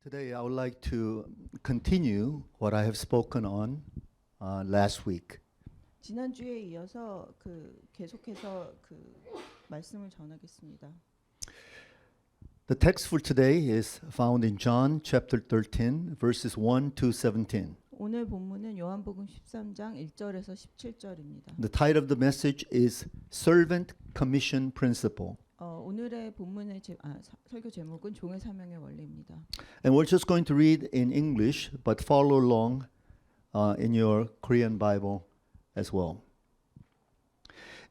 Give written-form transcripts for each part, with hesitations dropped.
Today, I would like to continue what I have spoken on last week. 지난주에 이어서 계속해서 말씀을 전하겠습니다. The text for today is found in John chapter 13, verses 1 to 17. 오늘 본문은 요한복음 13장 1절에서 17절입니다. The title of the message is Servant Commission Principle. 오늘의 본문의 설교 제목은 종의 사명의 원리입니다. And we're just going to read in English, but follow along in your Korean Bible as well.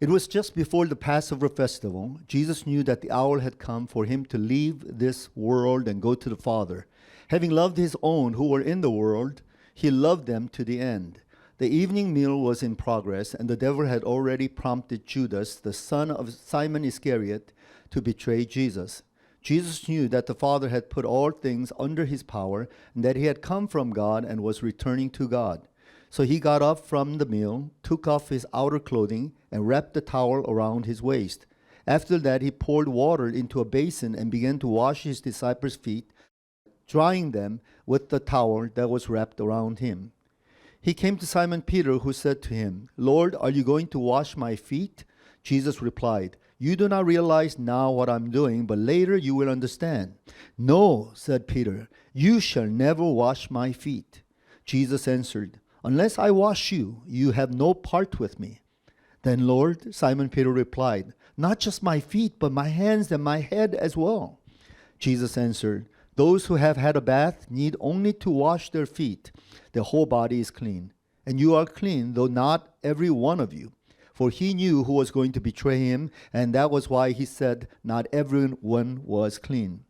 It was just before the Passover festival. Jesus knew that the hour had come for him to leave this world and go to the Father. Having loved his own who were in the world, he loved them to the end. The evening meal was in progress, and the devil had already prompted Judas, the son of Simon Iscariot, to betray Jesus. Jesus knew that the Father had put all things under his power, and that he had come from God and was returning to God. So he got up from the meal, took off his outer clothing, and wrapped the towel around his waist. After that, he poured water into a basin and began to wash his disciples' feet, drying them with the towel that was wrapped around him. He came to Simon Peter, who said to him, "Lord, are you going to wash my feet?" Jesus replied, "You do not realize now what I'm doing, but later you will understand." "No," said Peter, "you shall never wash my feet." Jesus answered, "Unless I wash you, you have no part with me." "Then, Lord," Simon Peter replied, "not just my feet, but my hands and my head as well." Jesus answered, "Those who have had a bath need only to wash their feet. Their whole body is clean. And you are clean, though not every one of you." For he knew who was going to betray him, and that was why he said, "Not everyone was clean."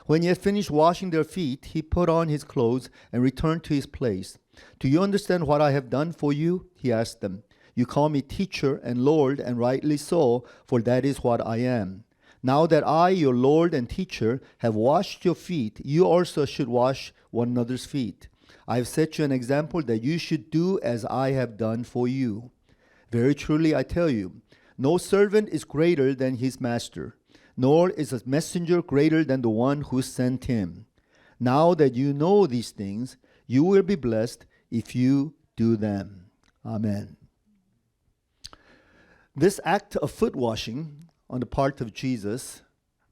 When he had finished washing their feet, he put on his clothes and returned to his place. "Do you understand what I have done for you?" he asked them. "You call me teacher and Lord, and rightly so, for that is what I am. Now that I, your Lord and teacher, have washed your feet, you also should wash one another's feet. I have set you an example that you should do as I have done for you. Very truly I tell you, no servant is greater than his master, nor is a messenger greater than the one who sent him. Now that you know these things, you will be blessed if you do them." Amen. This act of foot washing on the part of Jesus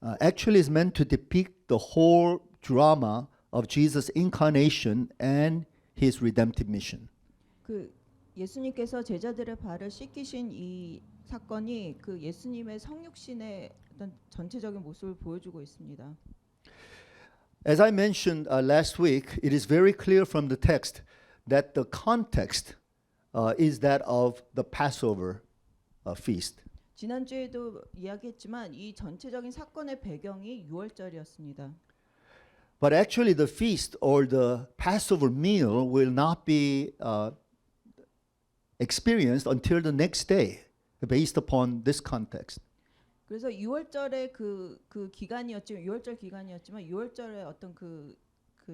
actually is meant to depict the whole drama of Jesus' incarnation and his redemptive mission. 예수님께서 제자들의 발을 씻기신 이 사건이 예수님의 성육신의 어떤 전체적인 모습을 보여주고 있습니다. As I mentioned last week, it is very clear from the text that the context is that of the Passover feast. 지난주에도 이야기했지만 이 전체적인 사건의 배경이 유월절이었습니다. But actually the feast or the Passover meal will not be experienced until the next day based upon this context. 그래서 유월절의 기간이었지만 유월절 기간이었지만 유월절의 어떤 그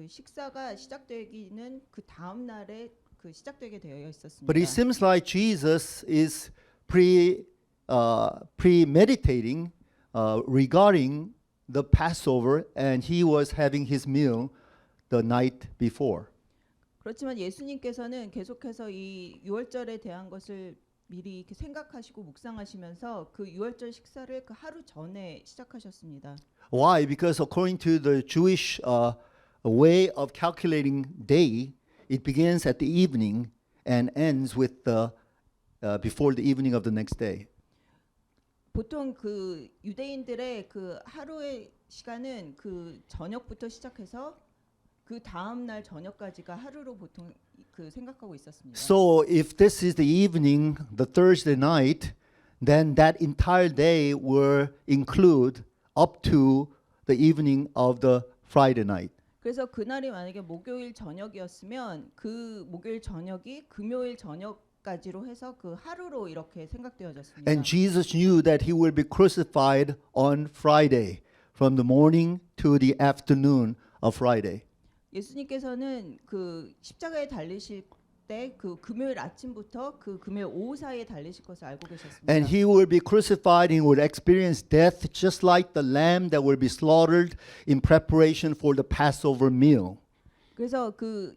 식사가 시작되기는 그 다음 날에 시작되게 되어 있었습니다. But it seems like Jesus is premeditating regarding the Passover, and he was having his meal the night before. 그렇지만 예수님께서는 계속해서 이 유월절에 대한 것을 미리 이렇게 생각하시고 묵상하시면서 그 유월절 식사를 하루 전에 시작하셨습니다. Why? Because according to the Jewish way of calculating day, it begins at the evening and ends with before the evening of the next day. 보통 유대인들의 하루의 시간은 저녁부터 시작해서 그 다음 날 저녁까지가 하루로 보통 생각하고 있었습니다. So if this is the evening, the Thursday night, then that entire day will include up to the evening of the Friday night. 그래서 그날이 만약에 목요일 저녁이었으면 그 목요일 저녁이 금요일 저녁까지로 해서 하루로 이렇게 생각되어졌습니다. And Jesus knew that he will be crucified on Friday, from the morning to the afternoon of Friday. 예수님께서는 십자가에 달리실 때 그 금요일 아침부터 그 금요일 오후 사이에 달리실 것을 알고 계셨습니다. And he will be crucified and would experience death just like the lamb that will be slaughtered in preparation for the Passover meal. 그래서 그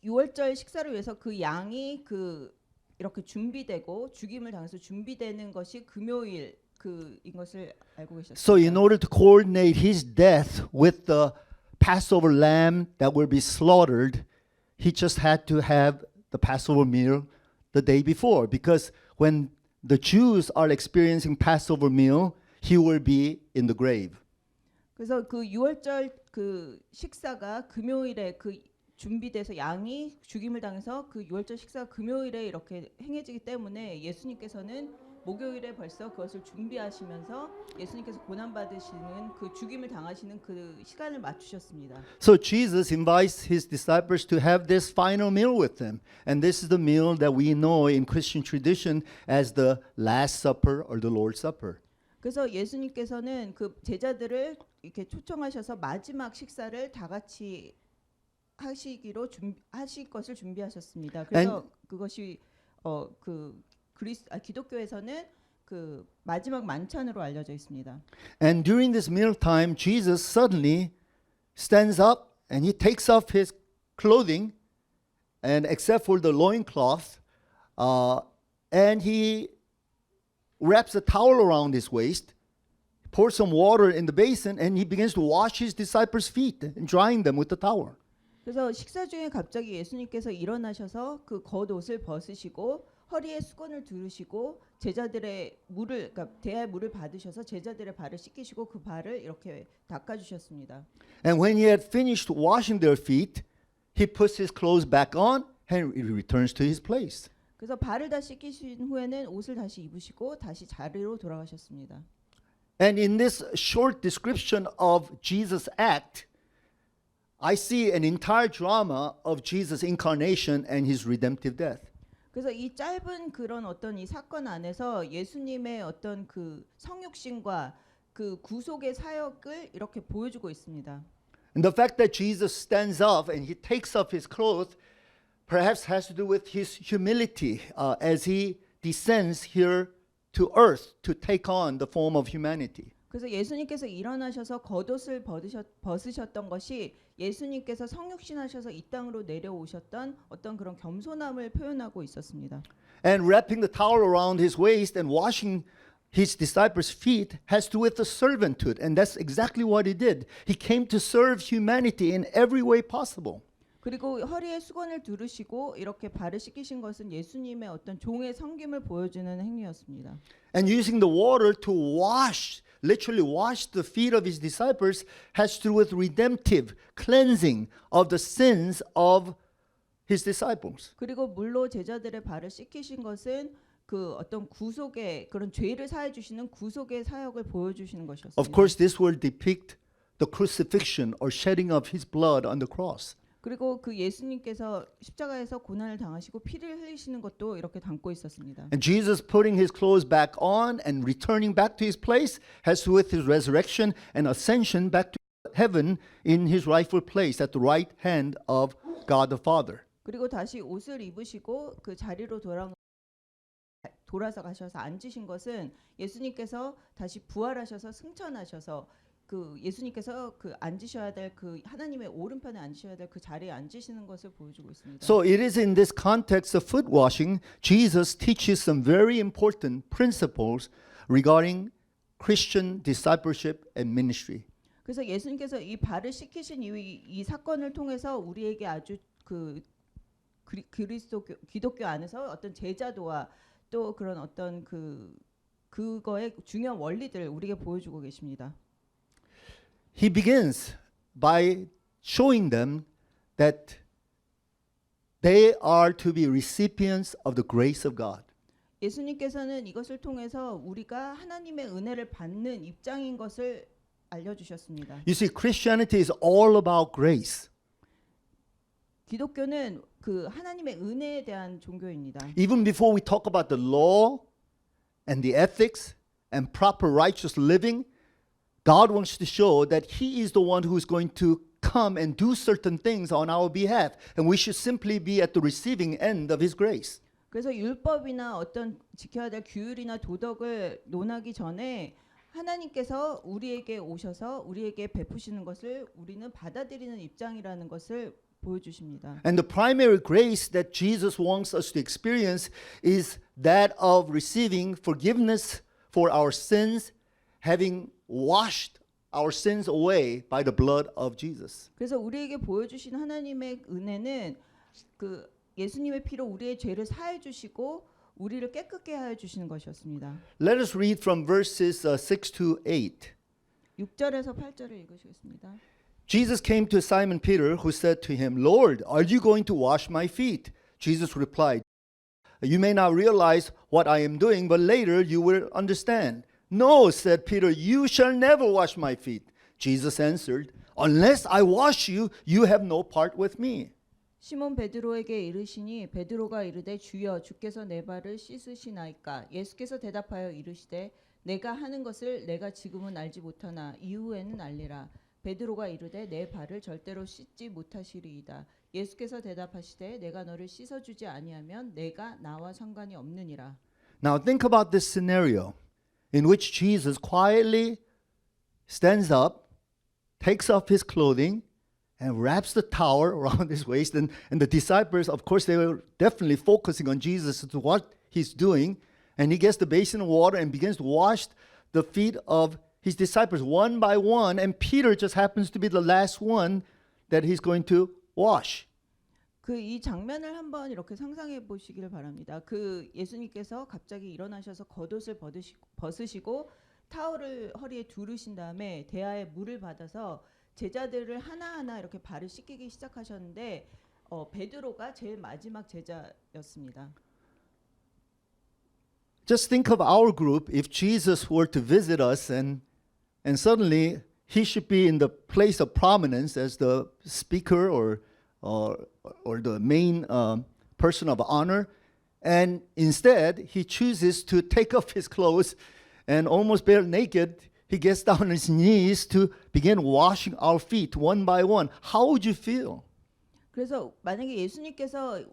6월절 식사를 위해서 그 양이 그 이렇게 준비되고 죽임을 당해서 준비되는 것이 금요일 그인 것을 알고 계셨습니다. So in order to coordinate his death with the Passover lamb that will be slaughtered, he just had to have the Passover meal the day before, because when the Jews are experiencing Passover meal, he will be in the grave. 그래서 그 6월절 그 식사가 금요일에 그 준비돼서 양이 죽임을 당해서 그 6월절 식사가 금요일에 이렇게 행해지기 때문에 예수님께서는 목요일에 벌써 그것을 준비하시면서 예수님께서 고난 받으시는 그 죽임을 당하시는 그 시간을 맞추셨습니다. So Jesus invites his disciples to have this final meal with him. And this is the meal that we know in Christian tradition as the Last Supper or the Lord's Supper. 그래서 예수님께서는 그 제자들을 이렇게 초청하셔서 마지막 식사를 다 같이 하시기로 하실 것을 준비하셨습니다. 그래서 그것이 기독교에서는 그 마지막 만찬으로 알려져 있습니다. And during this meal time, Jesus suddenly stands up and he takes off his clothing, and except for the loincloth, and he wraps a towel around his waist, pours some water in the basin, and he begins to wash his disciples' feet and drying them with the towel. 그래서 식사 중에 갑자기 예수님께서 일어나셔서 그 겉옷을 벗으시고 허리에 수건을 두르시고 제자들의 물을 그러니까 대야의 물을 받으셔서 제자들의 발을 씻기시고 그 발을 이렇게 닦아 주셨습니다. And when he had finished washing their feet, he puts his clothes back on and he returns to his place. 그래서 발을 다 씻기신 후에는 옷을 다시 입으시고 다시 자리로 돌아가셨습니다. And in this short description of Jesus' act, I see an entire drama of Jesus' incarnation and his redemptive death. 그래서 이 짧은 그런 어떤 이 사건 안에서 예수님의 어떤 그 성육신과 그 구속의 사역을 이렇게 보여주고 있습니다. And the fact that Jesus stands up and he takes off his clothes perhaps has to do with his humility as he descends here to earth to take on the form of humanity. 그래서 예수님께서 일어나셔서 겉옷을 벗으셨던 것이 예수님께서 성육신하셔서 이 땅으로 내려오셨던 어떤 그런 겸손함을 표현하고 있었습니다. And wrapping the towel around his waist and washing his disciples' feet has to do with the servanthood, and that's exactly what he did. He came to serve humanity in every way possible. 그리고 허리에 수건을 두르시고 이렇게 발을 씻기신 것은 예수님의 어떤 종의 섬김을 보여주는 행위였습니다. And using the water to wash, literally wash the feet of his disciples has to do with redemptive cleansing of the sins of his disciples. 그리고 물로 제자들의 발을 씻기신 것은 그 어떤 구속의 그런 죄를 사해 주시는 구속의 사역을 보여주시는 것이었습니다. Of course, this will depict the crucifixion or shedding of his blood on the cross. 그리고 그 예수님께서 십자가에서 고난을 당하시고 피를 흘리시는 것도 이렇게 담고 있었습니다. And Jesus putting his clothes back on and returning back to his place has to do with his resurrection and ascension back to heaven in his rightful place at the right hand of God the Father. 그리고 다시 옷을 입으시고 그 자리로 돌아서 가셔서 앉으신 것은 예수님께서 다시 부활하셔서 승천하셔서 그 예수님께서 그 앉으셔야 될 그 하나님의 오른편에 앉으셔야 될 그 자리에 앉으시는 것을 보여주고 있습니다. So it is in this context of foot washing, Jesus teaches some very important principles regarding Christian discipleship and ministry. 그래서 예수님께서 이 발을 씻기신 이 사건을 통해서 우리에게 아주 그 기독교 안에서 어떤 제자도와 또 그런 어떤 그거의 중요한 원리들을 우리에게 보여주고 계십니다. He begins by showing them that they are to be recipients of the grace of God. 예수님께서는 이것을 통해서 우리가 하나님의 은혜를 받는 입장인 것을 알려주셨습니다. You see, Christianity is all about grace. 기독교는 그 하나님의 은혜에 대한 종교입니다. Even before we talk about the law and the ethics and proper righteous living, God wants to show that He is the one who is going to come and do certain things on our behalf, and we should simply be at the receiving end of His grace. 그래서 율법이나 어떤 지켜야 될 규율이나 도덕을 논하기 전에 하나님께서 우리에게 오셔서 우리에게 베푸시는 것을 우리는 받아들이는 입장이라는 것을 보여주십니다. And the primary grace that Jesus wants us to experience is that of receiving forgiveness for our sins, having washed our sins away by the blood of Jesus. 그래서 우리에게 보여주신 하나님의 은혜는 그 예수님의 피로 우리의 죄를 사해 주시고 우리를 깨끗게 하여 주시는 것이었습니다. Let us read from verses 6 to 8. 6절에서 8절을 읽으시겠습니다. Jesus came to Simon Peter, who said to him, Lord, are you going to wash my feet? Jesus replied, You may not realize what I am doing, but later you will understand. No, said Peter, you shall never wash my feet. Jesus answered, Unless I wash you, you have no part with me. 시몬 베드로에게 이르시니 베드로가 이르되 주여 주께서 내 발을 씻으시나이까 예수께서 대답하여 이르시되 내가 하는 것을 내가 지금은 알지 못하나 이후에는 알리라. 베드로가 이르되 내 발을 절대로 씻지 못하시리이다. 예수께서 대답하시되 내가 너를 씻어주지 아니하면 내가 나와 상관이 없느니라. Now think about this scenario in which Jesus quietly stands up, takes off his clothing, and wraps the towel around his waist. And the disciples, of course, they were definitely focusing on Jesus to what he's doing. And he gets the basin of water and begins to wash the feet of his disciples one by one. And Peter just happens to be the last one that he's going to wash. 그 이 장면을 한번 이렇게 상상해 보시기를 바랍니다. 그 예수님께서 갑자기 일어나셔서 겉옷을 벗으시고 타올을 허리에 두르신 다음에 대야에 물을 받아서 제자들을 하나하나 이렇게 발을 씻기기 시작하셨는데 베드로가 제일 마지막 제자였습니다. Just think of our group if Jesus were to visit us and suddenly he should be in the place of prominence as the speaker or the main person of honor, and instead he chooses to take off his clothes and almost bare naked he gets down on his knees to begin washing our feet one by one. How would you feel? 그래서 만약에 예수님께서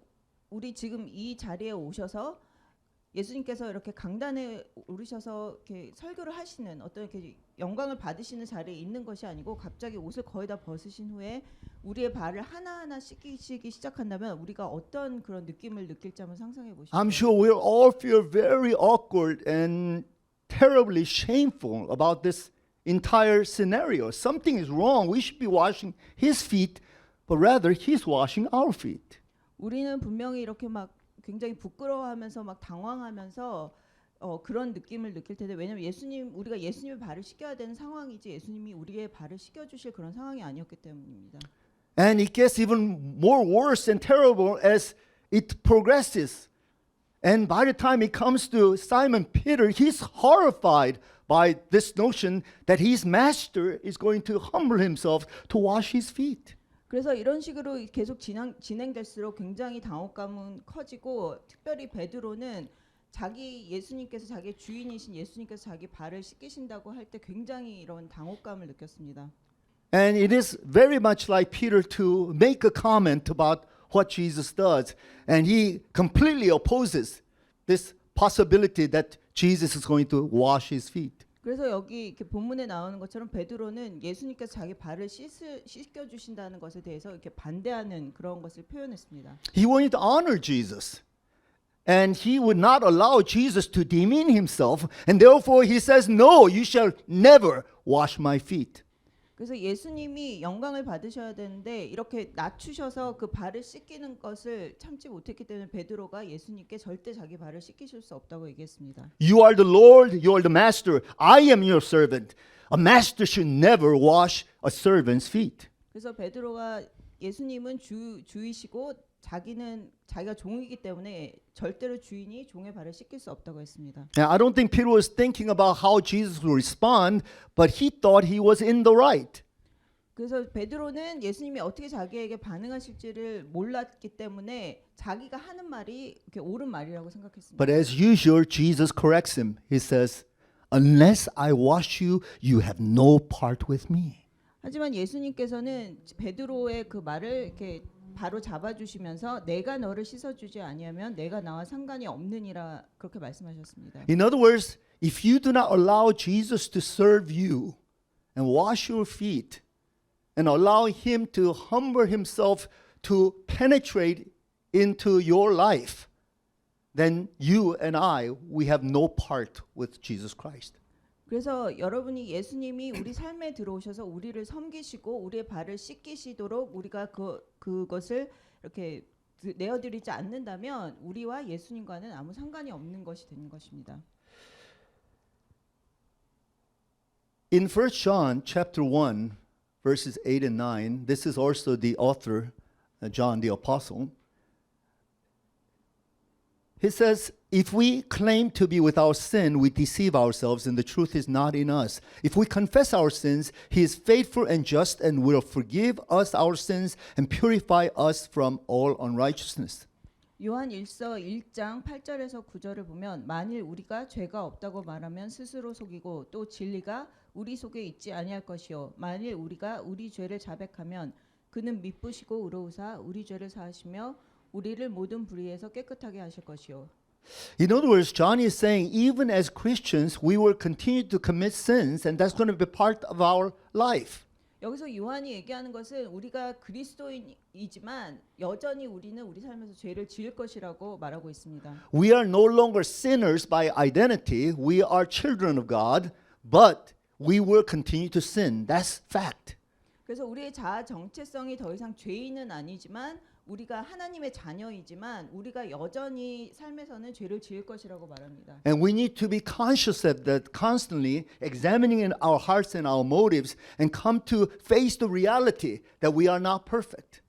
우리 지금 이 자리에 오셔서 예수님께서 이렇게 강단에 오르셔서 이렇게 설교를 하시는 어떤 이렇게 영광을 받으시는 자리에 있는 것이 아니고 갑자기 옷을 거의 다 벗으신 후에 우리의 발을 하나하나 씻기시기 시작한다면 우리가 어떤 그런 느낌을 느낄지 한번 상상해 보시죠. I'm sure we'll all feel very awkward and terribly shameful about this entire scenario. Something is wrong. We should be washing his feet, but rather he's washing our feet. 우리는 분명히 이렇게 막 굉장히 부끄러워하면서 막 당황하면서 그런 느낌을 느낄 텐데 왜냐면 우리가 예수님의 발을 씻겨야 되는 상황이지 예수님이 우리의 발을 씻겨 주실 그런 상황이 아니었기 때문입니다. And it gets even more worse and terrible as it progresses. And by the time it comes to Simon Peter, he's horrified by this notion that his master is going to humble himself to wash his feet. 그래서 이런 식으로 계속 진행될수록 굉장히 당혹감은 커지고 특별히 베드로는 예수님께서 자기 주인이신 예수님께서 자기 발을 씻기신다고 할 때 굉장히 이런 당혹감을 느꼈습니다. And it is very much like Peter to make a comment about what Jesus does. And he completely opposes this possibility that Jesus is going to wash his feet. 그래서 여기 이렇게 본문에 나오는 것처럼 베드로는 예수님께서 자기 발을 씻겨 주신다는 것에 대해서 이렇게 반대하는 그런 것을 표현했습니다. He wanted to honor Jesus. And he would not allow Jesus to demean himself. And therefore he says, No, you shall never wash my feet. 그래서 예수님이 영광을 받으셔야 되는데 이렇게 낮추셔서 그 발을 씻기는 것을 참지 못했기 때문에 베드로가 예수님께 절대 자기 발을 씻기실 수 없다고 얘기했습니다. You are the Lord, you are the master. I am your servant. A master should never wash a servant's feet. 그래서 베드로가 예수님은 주이시고 자기가 종이기 때문에 절대로 주인이 종의 발을 씻길 수 없다고 했습니다. Now, I don't think Peter was thinking about how Jesus would respond, but he thought he was in the right. 그래서 베드로는 예수님이 어떻게 자기에게 반응하실지를 몰랐기 때문에 자기가 하는 말이 이렇게 옳은 말이라고 생각했습니다. But as usual, Jesus corrects him. He says, Unless I wash you, you have no part with me. 하지만 예수님께서는 베드로의 그 말을 이렇게 바로 잡아주시면서 내가 너를 씻어주지 아니하면 내가 나와 상관이 없느니라 그렇게 말씀하셨습니다. In other words, if you do not allow Jesus to serve you and wash your feet and allow him to humble himself to penetrate into your life, then you and I, we have no part with Jesus Christ. 그래서 여러분이 예수님이 우리 삶에 들어오셔서 우리를 섬기시고 우리의 발을 씻기시도록 우리가 그것을 이렇게 내어드리지 않는다면 우리와 예수님과는 아무 상관이 없는 것이 되는 것입니다. In 1 John chapter 1 verses 8 and 9, this is also the author, John the apostle. He says, if we claim to be without sin, we deceive ourselves and the truth is not in us. If we confess our sins, he is faithful and just and will forgive us our sins and purify us from all unrighteousness. 요한 1서 1장 8절에서 9절을 보면 만일 우리가 죄가 없다고 말하면 스스로 속이고 또 진리가 우리 속에 있지 아니할 것이요 만일 우리가 우리 죄를 자백하면 그는 미쁘시고 의로우사 우리 죄를 사하시며 우리를 모든 불의에서 깨끗하게 하실 것이요. In other words, John is saying even as Christians, we will continue to commit sins and that's going to be part of our life. 여기서 요한이 얘기하는 것은 우리가 그리스도인이지만 여전히 우리는 우리 삶에서 죄를 지을 것이라고 말하고 있습니다. We are no longer sinners by identity. We are children of God, but we will continue to sin. That's fact. 그래서 우리의 자아 정체성이 더 이상 죄인은 아니지만 우리가 하나님의 자녀이지만 우리가 여전히 삶에서는 죄를 지을 것이라고 말합니다. And we need to be conscious of that, constantly examining in our hearts and our motives and come to face the reality that we are not perfect.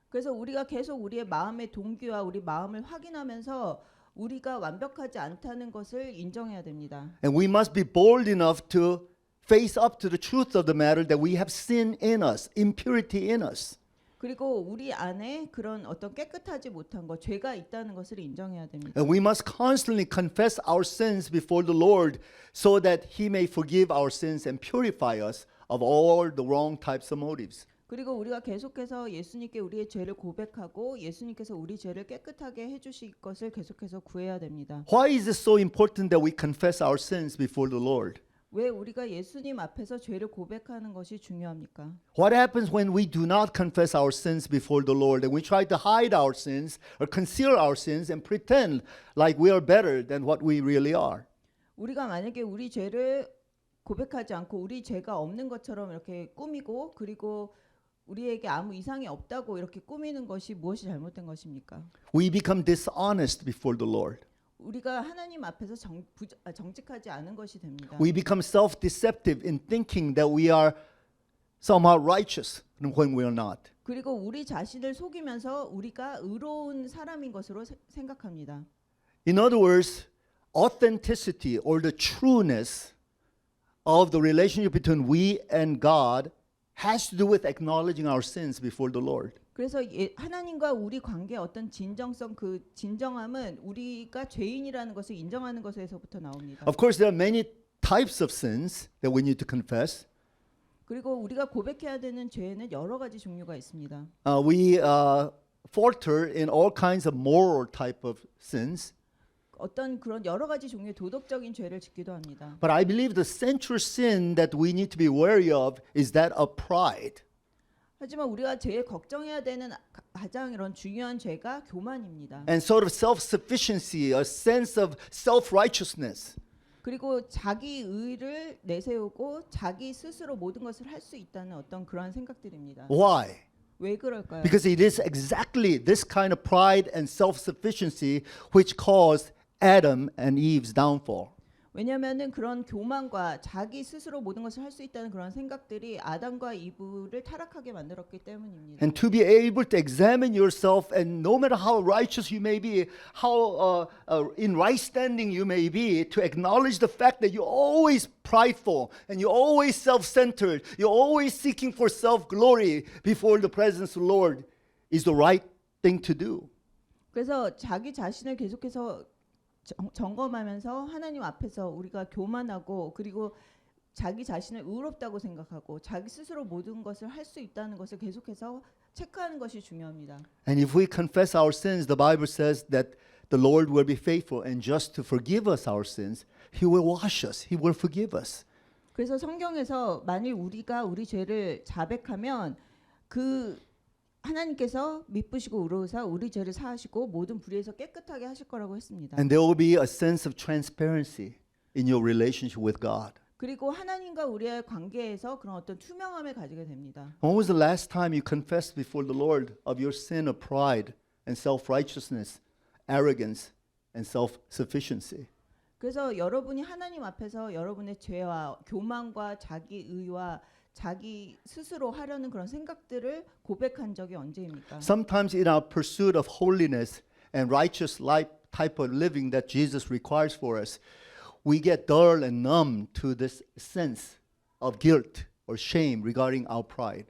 그래서 우리가 계속 우리의 마음의 동기와 우리 마음을 확인하면서 우리가 완벽하지 않다는 것을 인정해야 됩니다. And we must be bold enough to face up to the truth of the matter that we have sin in us, impurity in us. 그리고 우리 안에 그런 어떤 깨끗하지 못한 것, 죄가 있다는 것을 인정해야 됩니다. And we must constantly confess our sins before the Lord so that He may forgive our sins and purify us of all the wrong types of motives. 그리고 우리가 계속해서 예수님께 우리의 죄를 고백하고 예수님께서 우리 죄를 깨끗하게 해주실 것을 계속해서 구해야 됩니다. Why is it so important that we confess our sins before the Lord? 왜 우리가 예수님 앞에서 죄를 고백하는 것이 중요합니까? What happens when we do not confess our sins before the Lord and we try to hide our sins or conceal our sins and pretend like we are better than what we really are? 우리가 만약에 우리 죄를 고백하지 않고 우리 죄가 없는 것처럼 이렇게 꾸미고 그리고 우리에게 아무 이상이 없다고 이렇게 꾸미는 것이 무엇이 잘못된 것입니까? We become dishonest before the Lord. 우리가 하나님 앞에서 정직하지 않은 것이 됩니다. We become self-deceptive in thinking that we are somehow righteous when we are not. 그리고 우리 자신을 속이면서 우리가 의로운 사람인 것으로 생각합니다. In other words, authenticity or the trueness of the relationship between we and God has to do with acknowledging our sins before the Lord. 그래서 하나님과 우리 관계의 어떤 진정성, 그 진정함은 우리가 죄인이라는 것을 인정하는 것에서부터 나옵니다. Of course, there are many types of sins that we need to confess. 그리고 우리가 고백해야 되는 죄는 여러 가지 종류가 있습니다. We falter in all kinds of moral type of sins. 어떤 그런 여러 가지 종류의 도덕적인 죄를 짓기도 합니다. But I believe the central sin that we need to be wary of is that of pride. 하지만 우리가 제일 걱정해야 되는 가장 이런 중요한 죄가 교만입니다. And sort of self-sufficiency, a sense of self-righteousness. 그리고 자기 의를 내세우고 자기 스스로 모든 것을 할 수 있다는 어떤 그러한 생각들입니다. Why? 왜 그럴까요? Because it is exactly this kind of pride and self-sufficiency which caused Adam and Eve's downfall. 왜냐하면은 그런 교만과 자기 스스로 모든 것을 할 수 있다는 그런 생각들이 아담과 이브를 타락하게 만들었기 때문입니다. And to be able to examine yourself, and no matter how righteous you may be, how in right standing you may be, to acknowledge the fact that you're always prideful and you're always self-centered, you're always seeking for self-glory before the presence of the Lord is the right thing to do. 그래서 자기 자신을 계속해서 점검하면서 하나님 앞에서 우리가 교만하고 그리고 자기 자신을 의롭다고 생각하고 자기 스스로 모든 것을 할 수 있다는 것을 계속해서 체크하는 것이 중요합니다. And if we confess our sins, the Bible says that the Lord will be faithful and just to forgive us our sins. He will wash us. He will forgive us. 그래서 성경에서 만일 우리가 우리 죄를 자백하면 그 하나님께서 미쁘시고 의로우사 우리 죄를 사하시고 모든 불의에서 깨끗하게 하실 거라고 했습니다. And there will be a sense of transparency in your relationship with God. 그리고 하나님과 우리의 관계에서 그런 어떤 투명함을 가지게 됩니다. When was the last time you confessed before the Lord of your sin of pride and self-righteousness, arrogance and self-sufficiency? 그래서 여러분이 하나님 앞에서 여러분의 죄와 교만과 자기 의와 자기 스스로 하려는 그런 생각들을 고백한 적이 언제입니까? Sometimes in our pursuit of holiness and righteous life type of living that Jesus requires for us, we get dull and numb to this sense of guilt or shame regarding our pride.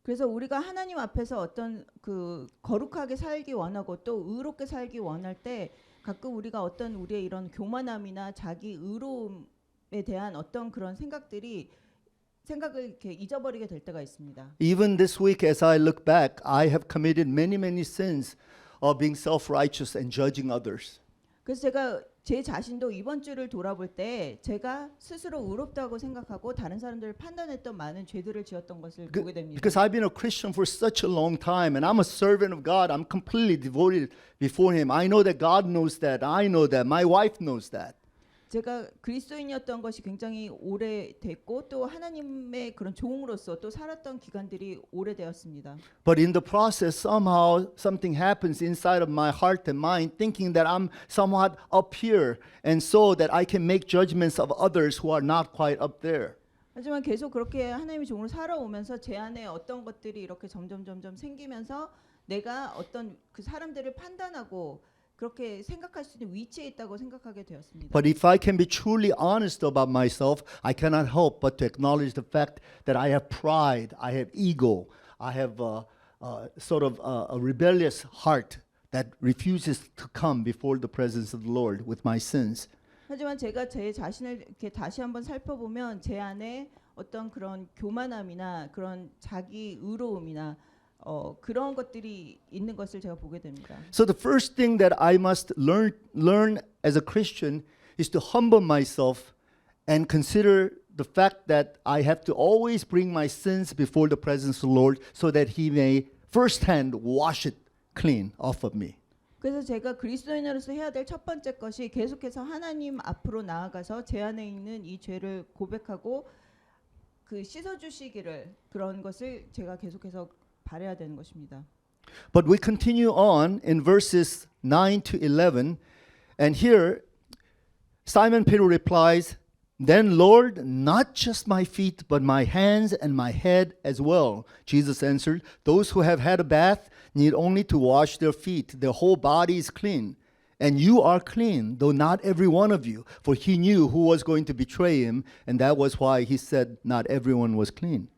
그래서 우리가 하나님 앞에서 어떤 그 거룩하게 살기 원하고 또 의롭게 살기 원할 때 가끔 우리가 어떤 우리의 이런 교만함이나 자기 의로움에 대한 어떤 그런 생각을 이렇게 잊어버리게 될 때가 있습니다. Even this week, as I look back, I have committed many sins of being self-righteous and judging others. 그래서 제가 제 자신도 이번 주를 돌아볼 때 제가 스스로 의롭다고 생각하고 다른 사람들을 판단했던 많은 죄들을 지었던 것을 보게 됩니다. Because I've been a Christian for such a long time and I'm a servant of God. I'm completely devoted before Him. I know that God knows that. I know that. My wife knows that. 제가 그리스도인이었던 것이 굉장히 오래됐고 또 하나님의 그런 종으로서 또 살았던 기간들이 오래되었습니다. But in the process, somehow something happens inside of my heart and mind, thinking that I'm somewhat up here, and so that I can make judgments of others who are not quite up there. 하지만 계속 그렇게 하나님의 종으로 살아오면서 제 안에 어떤 것들이 이렇게 점점 생기면서 내가 어떤 그 사람들을 판단하고 그렇게 생각할 수 있는 위치에 있다고 생각하게 되었습니다. But if I can be truly honest about myself, I cannot help but to acknowledge the fact that I have pride, I have ego, I have sort of a rebellious heart that refuses to come before the presence of the Lord with my sins. 하지만 제가 제 자신을 이렇게 다시 한번 살펴보면 제 안에 어떤 그런 교만함이나 그런 자기 의로움이나 그런 것들이 있는 것을 제가 보게 됩니다. So the first thing that I must learn as a Christian is to humble myself and consider the fact that I have to always bring my sins before the presence of the Lord so that He may firsthand wash it clean off of me. 그래서 제가 그리스도인으로서 해야 될 첫 번째 것이 계속해서 하나님 앞으로 나아가서 제 안에 있는 이 죄를 고백하고 그 씻어 주시기를 그런 것을 제가 계속해서 바라야 되는 것입니다. But we continue on in verses 9 to 11, and here Simon Peter replies, "Then Lord, not just my feet, but my hands and my head as well." Jesus answered, "Those who have had a bath need only to wash their feet. Their whole body is clean. And you are clean, though not every one of you." For he knew who was going to betray him, and that was why he said not everyone was clean.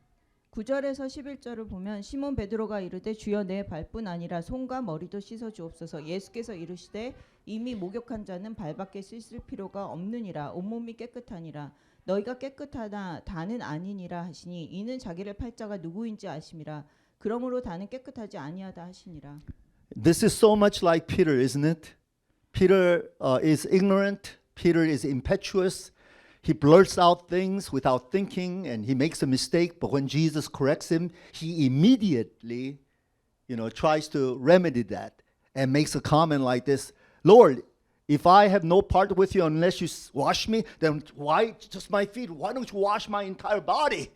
9절에서 11절을 보면 시몬 베드로가 이르되 주여 내 발뿐 아니라 손과 머리도 씻어 주옵소서. 예수께서 이르시되 이미 목욕한 자는 발밖에 씻을 필요가 없느니라. 온몸이 깨끗하니라. 너희가 깨끗하나 다는 아니니라 하시니 이는 자기를 팔 자가 누구인지 아심이라. 그러므로 다는 깨끗하지 아니하다 하시니라. This is so much like Peter, isn't it? Peter is ignorant. Peter is impetuous. He blurts out things without thinking and he makes a mistake, but when Jesus corrects him, he immediately, tries to remedy that and makes a comment like this, "Lord, if I have no part with you unless you wash me, then why just my feet? Why don't you wash my entire body?"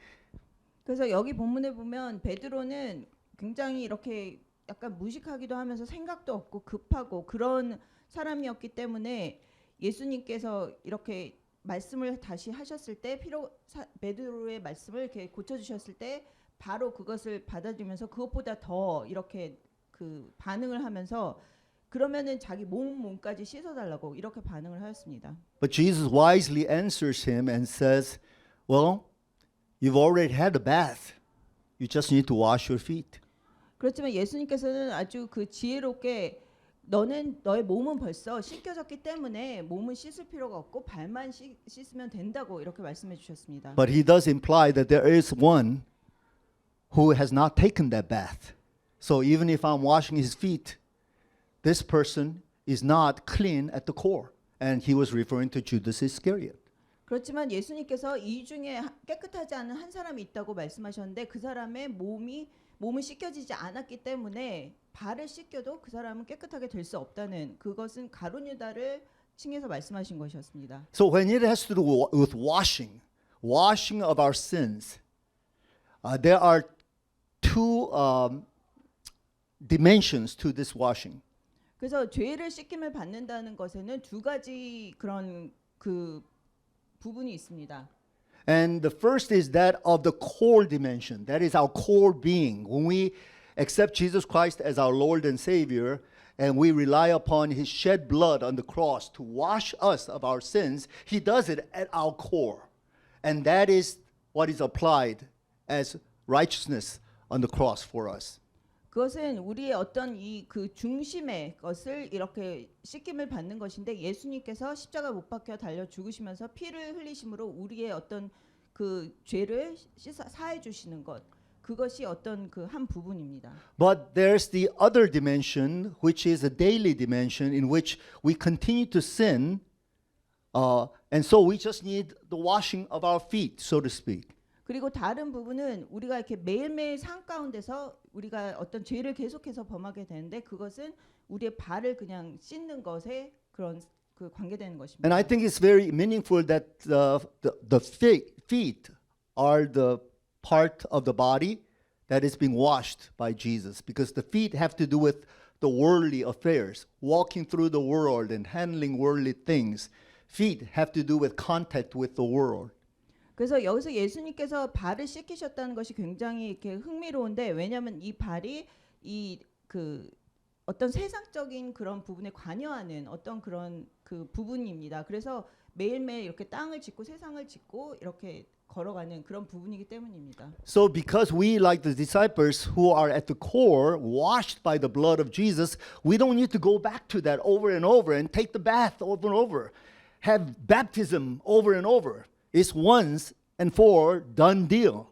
그래서 여기 본문에 보면 베드로는 굉장히 이렇게 약간 무식하기도 하면서 생각도 없고 급하고 그런 사람이었기 때문에 예수님께서 이렇게 말씀을 다시 하셨을 때 베드로의 말씀을 이렇게 고쳐 주셨을 때 바로 그것을 받아들이면서 그것보다 더 이렇게 그 반응을 하면서 그러면은 자기 몸까지 씻어 달라고 이렇게 반응을 하였습니다. But Jesus wisely answers him and says, "Well, you've already had a bath. You just need to wash your feet." 그렇지만 예수님께서는 아주 그 지혜롭게 너는 너의 몸은 벌써 씻겨졌기 때문에 몸은 씻을 필요가 없고 발만 씻으면 된다고 이렇게 말씀해 주셨습니다. But he does imply that there is one who has not taken that bath. So even if I'm washing his feet, this person is not clean at the core. And he was referring to Judas Iscariot. 그렇지만 예수님께서 이 중에 깨끗하지 않은 한 사람이 있다고 말씀하셨는데 그 사람의 몸은 씻겨지지 않았기 때문에 발을 씻겨도 그 사람은 깨끗하게 될 수 없다는 그것은 가룟 유다를 칭해서 말씀하신 것이었습니다. So when it has to do with washing of our sins, there are two dimensions to this washing. 그래서 죄를 씻김을 받는다는 것에는 두 가지 그런 그 부분이 있습니다. And the first is that of the core dimension. That is our core being. When we accept Jesus Christ as our Lord and Savior, and we rely upon his shed blood on the cross to wash us of our sins, he does it at our core. And that is what is applied as righteousness on the cross for us. 그것은 우리의 어떤 이 그 중심의 것을 이렇게 씻김을 받는 것인데 예수님께서 십자가 못 박혀 달려 죽으시면서 피를 흘리심으로 우리의 어떤 그 죄를 사해 주시는 것 그것이 어떤 그 한 부분입니다. But there's the other dimension, which is a daily dimension in which we continue to sin, and so we just need the washing of our feet, so to speak. 그리고 다른 부분은 우리가 이렇게 매일매일 삶 가운데서 우리가 어떤 죄를 계속해서 범하게 되는데 그것은 우리의 발을 그냥 씻는 것에 그런 그 관계되는 것입니다. And I think it's very meaningful that the feet are the part of the body that is being washed by Jesus, because the feet have to do with the worldly affairs, walking through the world and handling worldly things. Feet have to do with contact with the world. 그래서 여기서 예수님께서 발을 씻기셨다는 것이 굉장히 이렇게 흥미로운데 왜냐하면 이 발이 이 그 어떤 세상적인 그런 부분에 관여하는 어떤 그런 그 부분입니다. 그래서 매일매일 이렇게 땅을 짚고 세상을 짚고 이렇게 걸어가는 그런 부분이기 때문입니다. So because we, like the disciples who are at the core, washed by the blood of Jesus, we don't need to go back to that over and over and take the bath over and over, have baptism over and over. It's once and for done deal.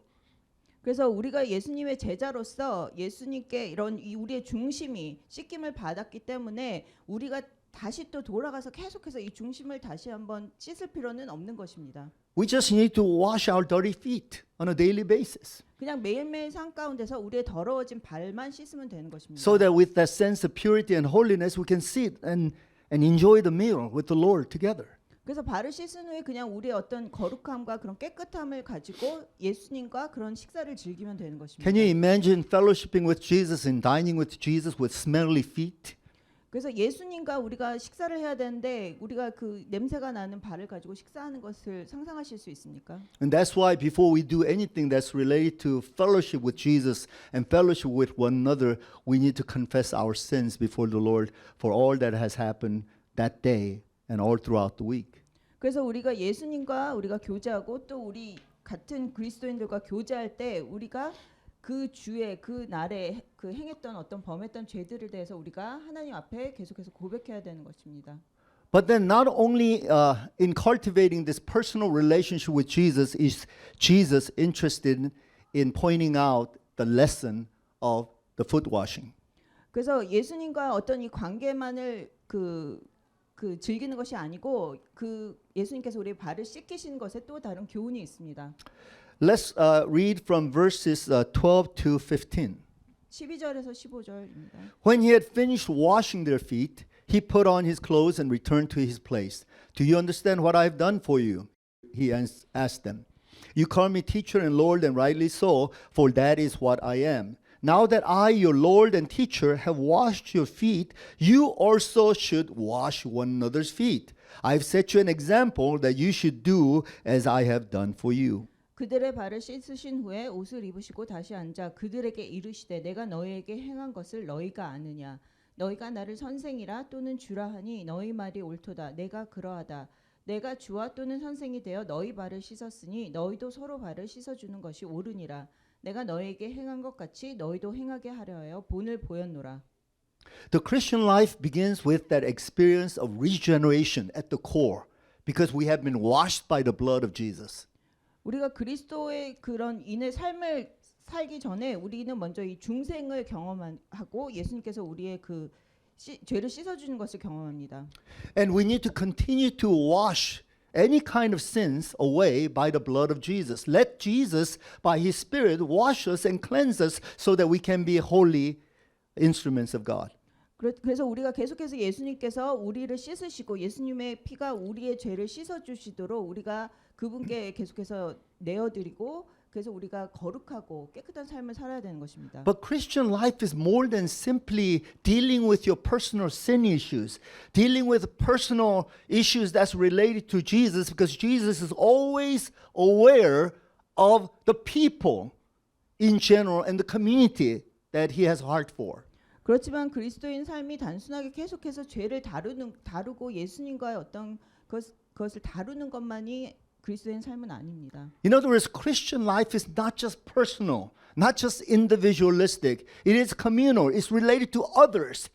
그래서 우리가 예수님의 제자로서 예수님께 이런 우리의 중심이 씻김을 받았기 때문에 우리가 다시 또 돌아가서 계속해서 이 중심을 다시 한번 씻을 필요는 없는 것입니다. We just need to wash our dirty feet on a daily basis, 그냥 매일매일 삶 가운데서 우리의 더러워진 발만 씻으면 되는 것입니다. so that with that sense of purity and holiness, we can sit and enjoy the meal with the Lord together. 그래서 발을 씻은 후에 그냥 우리의 어떤 거룩함과 그런 깨끗함을 가지고 예수님과 그런 식사를 즐기면 되는 것입니다. Can you imagine fellowshipping with Jesus and dining with Jesus with smelly feet? 그래서 예수님과 우리가 식사를 해야 되는데 우리가 그 냄새가 나는 발을 가지고 식사하는 것을 상상하실 수 있습니까? And that's why before we do anything that's related to fellowship with Jesus and fellowship with one another, we need to confess our sins before the Lord for all that has happened that day and all throughout the week. 그래서 우리가 예수님과 우리가 교제하고 또 우리 같은 그리스도인들과 교제할 때 우리가 그 주에 그 날에 그 행했던 어떤 범했던 죄들에 대해서 우리가 하나님 앞에 계속해서 고백해야 되는 것입니다. But then not only in cultivating this personal relationship with Jesus is Jesus interested in pointing out the lesson of the foot washing. 그래서 예수님과 어떤 이 관계만을 즐기는 것이 아니고 그 예수님께서 우리 발을 씻기신 것에 또 다른 교훈이 있습니다. Let's read from verses 12 to 15. 12절에서 15절입니다. When he had finished washing their feet, he put on his clothes and returned to his place. Do you understand what I have done for you? He asked them. You call me teacher and Lord, and rightly so, for that is what I am. Now that I, your Lord and teacher, have washed your feet, you also should wash one another's feet. I've set you an example that you should do as I have done for you. 그들의 발을 씻으신 후에 옷을 입으시고 다시 앉아 그들에게 이르시되 내가 너희에게 행한 것을 너희가 아느냐 너희가 나를 선생이라 또는 주라 하니 너희 말이 옳도다 내가 그러하다 내가 주와 또는 선생이 되어 너희 발을 씻었으니 너희도 서로 발을 씻어주는 것이 옳으니라 내가 너희에게 행한 것 같이 너희도 행하게 하려 하여 본을 보였노라. The Christian life begins with that experience of regeneration at the core because we have been washed by the blood of Jesus. 우리가 그리스도의 그런 인의 삶을 살기 전에 우리는 먼저 이 중생을 경험하고 예수님께서 우리의 그 죄를 씻어주는 것을 경험합니다. And we need to continue to wash any kind of sins away by the blood of Jesus. Let Jesus, by His Spirit, wash us and cleanse us so that we can be holy instruments of God. 그래서 우리가 계속해서 예수님께서 우리를 씻으시고 예수님의 피가 우리의 죄를 씻어주시도록 우리가 그분께 계속해서 내어드리고 그래서 우리가 거룩하고 깨끗한 삶을 살아야 되는 것입니다. But Christian life is more than simply dealing with your personal sin issues, dealing with personal issues that's related to Jesus, because Jesus is always aware of the people in general and the community that He has heart for. 그렇지만 그리스도인 삶이 단순하게 계속해서 죄를 다루고 예수님과의 어떤 그것을 다루는 것만이 그리스도인 삶은 아닙니다. In other words, Christian life is not just personal, not just individualistic. It is communal. It's related to others.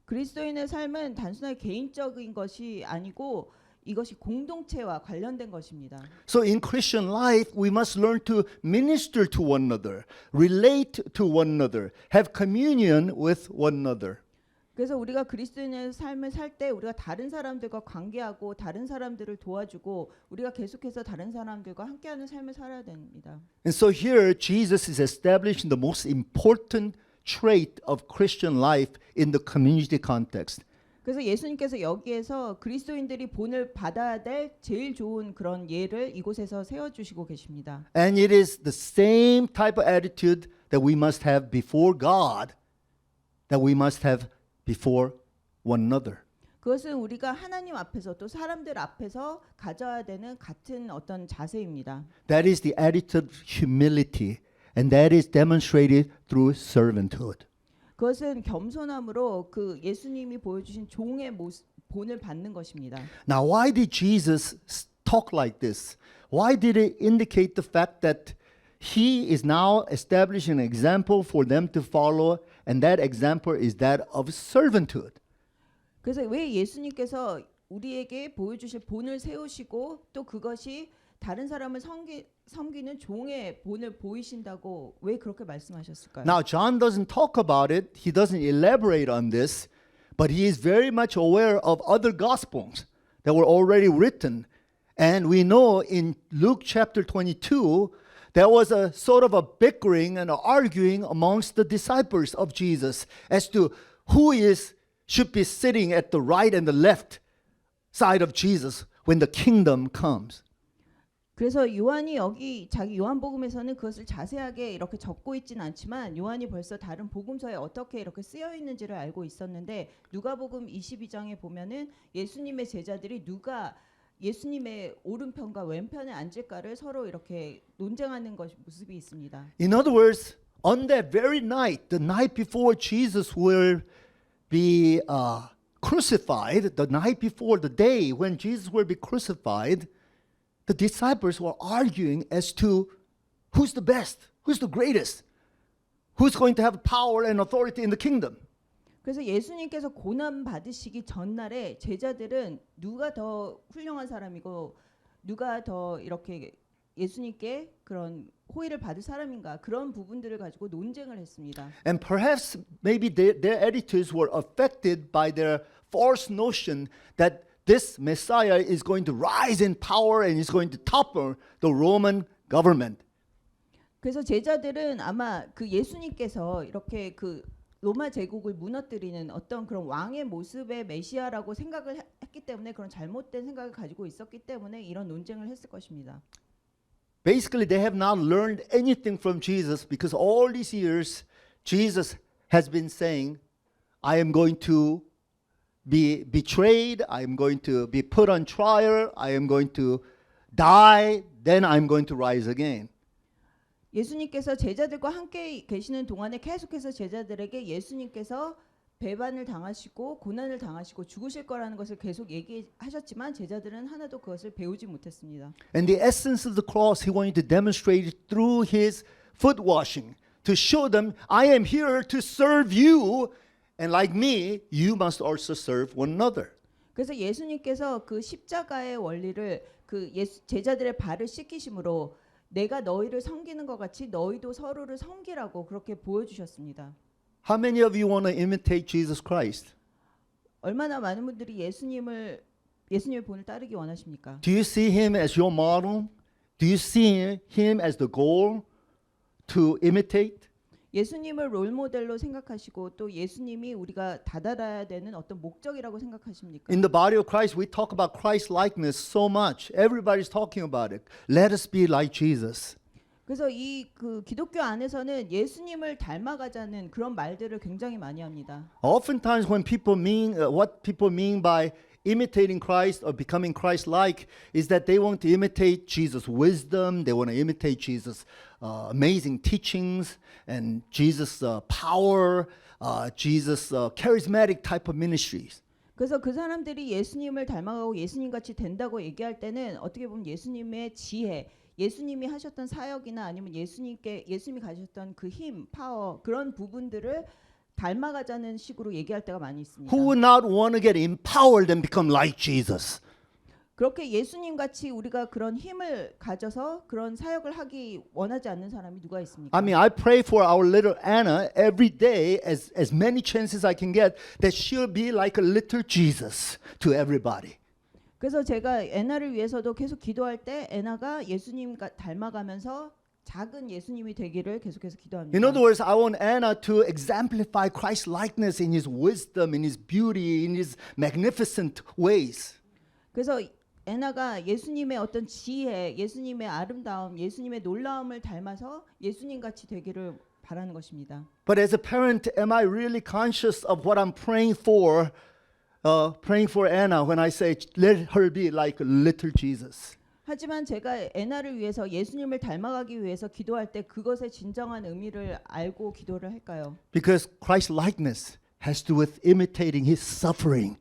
그리스도인의 삶은 단순하게 개인적인 것이 아니고 이것이 공동체와 관련된 것입니다. So in Christian life, we must learn to minister to one another, relate to one another, have communion with one another. 그래서 우리가 그리스도인의 삶을 살 때 우리가 다른 사람들과 관계하고 다른 사람들을 도와주고 우리가 계속해서 다른 사람들과 함께하는 삶을 살아야 됩니다. And so here, Jesus is establishing the most important trait of Christian life in the community context. 그래서 예수님께서 여기에서 그리스도인들이 본을 받아야 될 제일 좋은 그런 예를 이곳에서 세워주시고 계십니다. And it is the same type of attitude that we must have before God, that we must have before one another. 그것은 우리가 하나님 앞에서 또 사람들 앞에서 가져야 되는 같은 어떤 자세입니다. That is the attitude of humility, and that is demonstrated through servanthood. 그것은 겸손함으로 그 예수님이 보여주신 종의 모습, 본을 받는 것입니다. Now, why did Jesus talk like this? Why did it indicate the fact that He is now establishing an example for them to follow, and that example is that of servanthood? 그래서 왜 예수님께서 우리에게 보여주실 본을 세우시고 또 그것이 다른 사람을 섬기는 종의 본을 보이신다고 왜 그렇게 말씀하셨을까요? Now, John doesn't talk about it, he doesn't elaborate on this, but he is very much aware of other gospels that were already written. And we know in Luke chapter 22, there was a sort of a bickering and arguing amongst the disciples of Jesus as to who should be sitting at the right and the left side of Jesus when the kingdom comes. 그래서 요한이 여기 자기 요한복음에서는 그것을 자세하게 이렇게 적고 있지는 않지만 요한이 벌써 다른 복음서에 어떻게 이렇게 쓰여 있는지를 알고 있었는데 누가복음 22장에 보면은 예수님의 제자들이 누가 예수님의 오른편과 왼편에 앉을까를 서로 이렇게 논쟁하는 모습이 있습니다. In other words, on that very night, the night before Jesus will be crucified, the night before the day when Jesus will be crucified, the disciples were arguing as to who's the best, who's the greatest, who's going to have power and authority in the kingdom. 그래서 예수님께서 고난 받으시기 전날에 제자들은 누가 더 훌륭한 사람이고 누가 더 이렇게 예수님께 그런 호의를 받을 사람인가 그런 부분들을 가지고 논쟁을 했습니다. And perhaps maybe their attitudes were affected by their false notion that this Messiah is going to rise in power and is going to topple the Roman government. 그래서 제자들은 아마 그 예수님께서 이렇게 그 로마 제국을 무너뜨리는 어떤 그런 왕의 모습의 메시아라고 생각을 했기 때문에 그런 잘못된 생각을 가지고 있었기 때문에 이런 논쟁을 했을 것입니다. Basically, they have not learned anything from Jesus because all these years Jesus has been saying, I am going to be betrayed, I am going to be put on trial, I am going to die, then I'm going to rise again. 예수님께서 제자들과 함께 계시는 동안에 계속해서 제자들에게 예수님께서 배반을 당하시고 고난을 당하시고 죽으실 거라는 것을 계속 얘기하셨지만 제자들은 하나도 그것을 배우지 못했습니다. And the essence of the cross, he wanted to demonstrate it through his foot washing, to show them, I am here to serve you, And like me, you must also serve one another. 그래서 예수님께서 그 십자가의 원리를 그 제자들의 발을 씻기심으로 내가 너희를 섬기는 것 같이 너희도 서로를 섬기라고 그렇게 보여주셨습니다. How many of you want to imitate Jesus Christ? 얼마나 많은 분들이 예수님의 본을 따르기 원하십니까? Do you see him as your model? Do you see him as the goal to imitate? 예수님을 롤모델로 생각하시고 또 예수님이 우리가 다다라야 되는 어떤 목적이라고 생각하십니까? In the body of Christ, we talk about Christ likeness so much. Everybody's talking about it. Let us be like Jesus. 그래서 이 그 기독교 안에서는 예수님을 닮아가자는 그런 말들을 굉장히 많이 합니다. Oftentimes, when people mean what people mean by imitating Christ or becoming Christ-like is that they want to imitate Jesus' wisdom. They want to imitate Jesus' amazing teachings and Jesus' power, Jesus' charismatic type of ministries. 그래서 그 사람들이 예수님을 닮아가고 예수님 같이 된다고 얘기할 때는 어떻게 보면 예수님의 지혜, 예수님이 하셨던 사역이나 아니면 예수님이 가지셨던 그 힘, 파워 그런 부분들을 닮아가자는 식으로 얘기할 때가 많이 있습니다. Who would not want to get empowered and become like Jesus? 그렇게 예수님 같이 우리가 그런 힘을 가져서 그런 사역을 하기 원하지 않는 사람이 누가 있습니까? I mean, I pray for our little Anna every day, as many chances I can get, that she'll be like a little Jesus to everybody. 그래서 제가 애나를 위해서도 계속 기도할 때 애나가 예수님 닮아가면서 작은 예수님이 되기를 계속해서 기도합니다. In other words, I want Anna to exemplify Christ's likeness in his wisdom, in his beauty, in his magnificent ways. 그래서 애나가 예수님의 어떤 지혜, 예수님의 아름다움, 예수님의 놀라움을 닮아서 예수님 같이 되기를 바라는 것입니다. But as a parent, am I really conscious of what I'm praying for Anna when I say, let her be like little Jesus? 하지만 제가 애나를 위해서 예수님을 닮아가기 위해서 기도할 때 그것의 진정한 의미를 알고 기도를 할까요? Because Christ likeness has to do with imitating his suffering,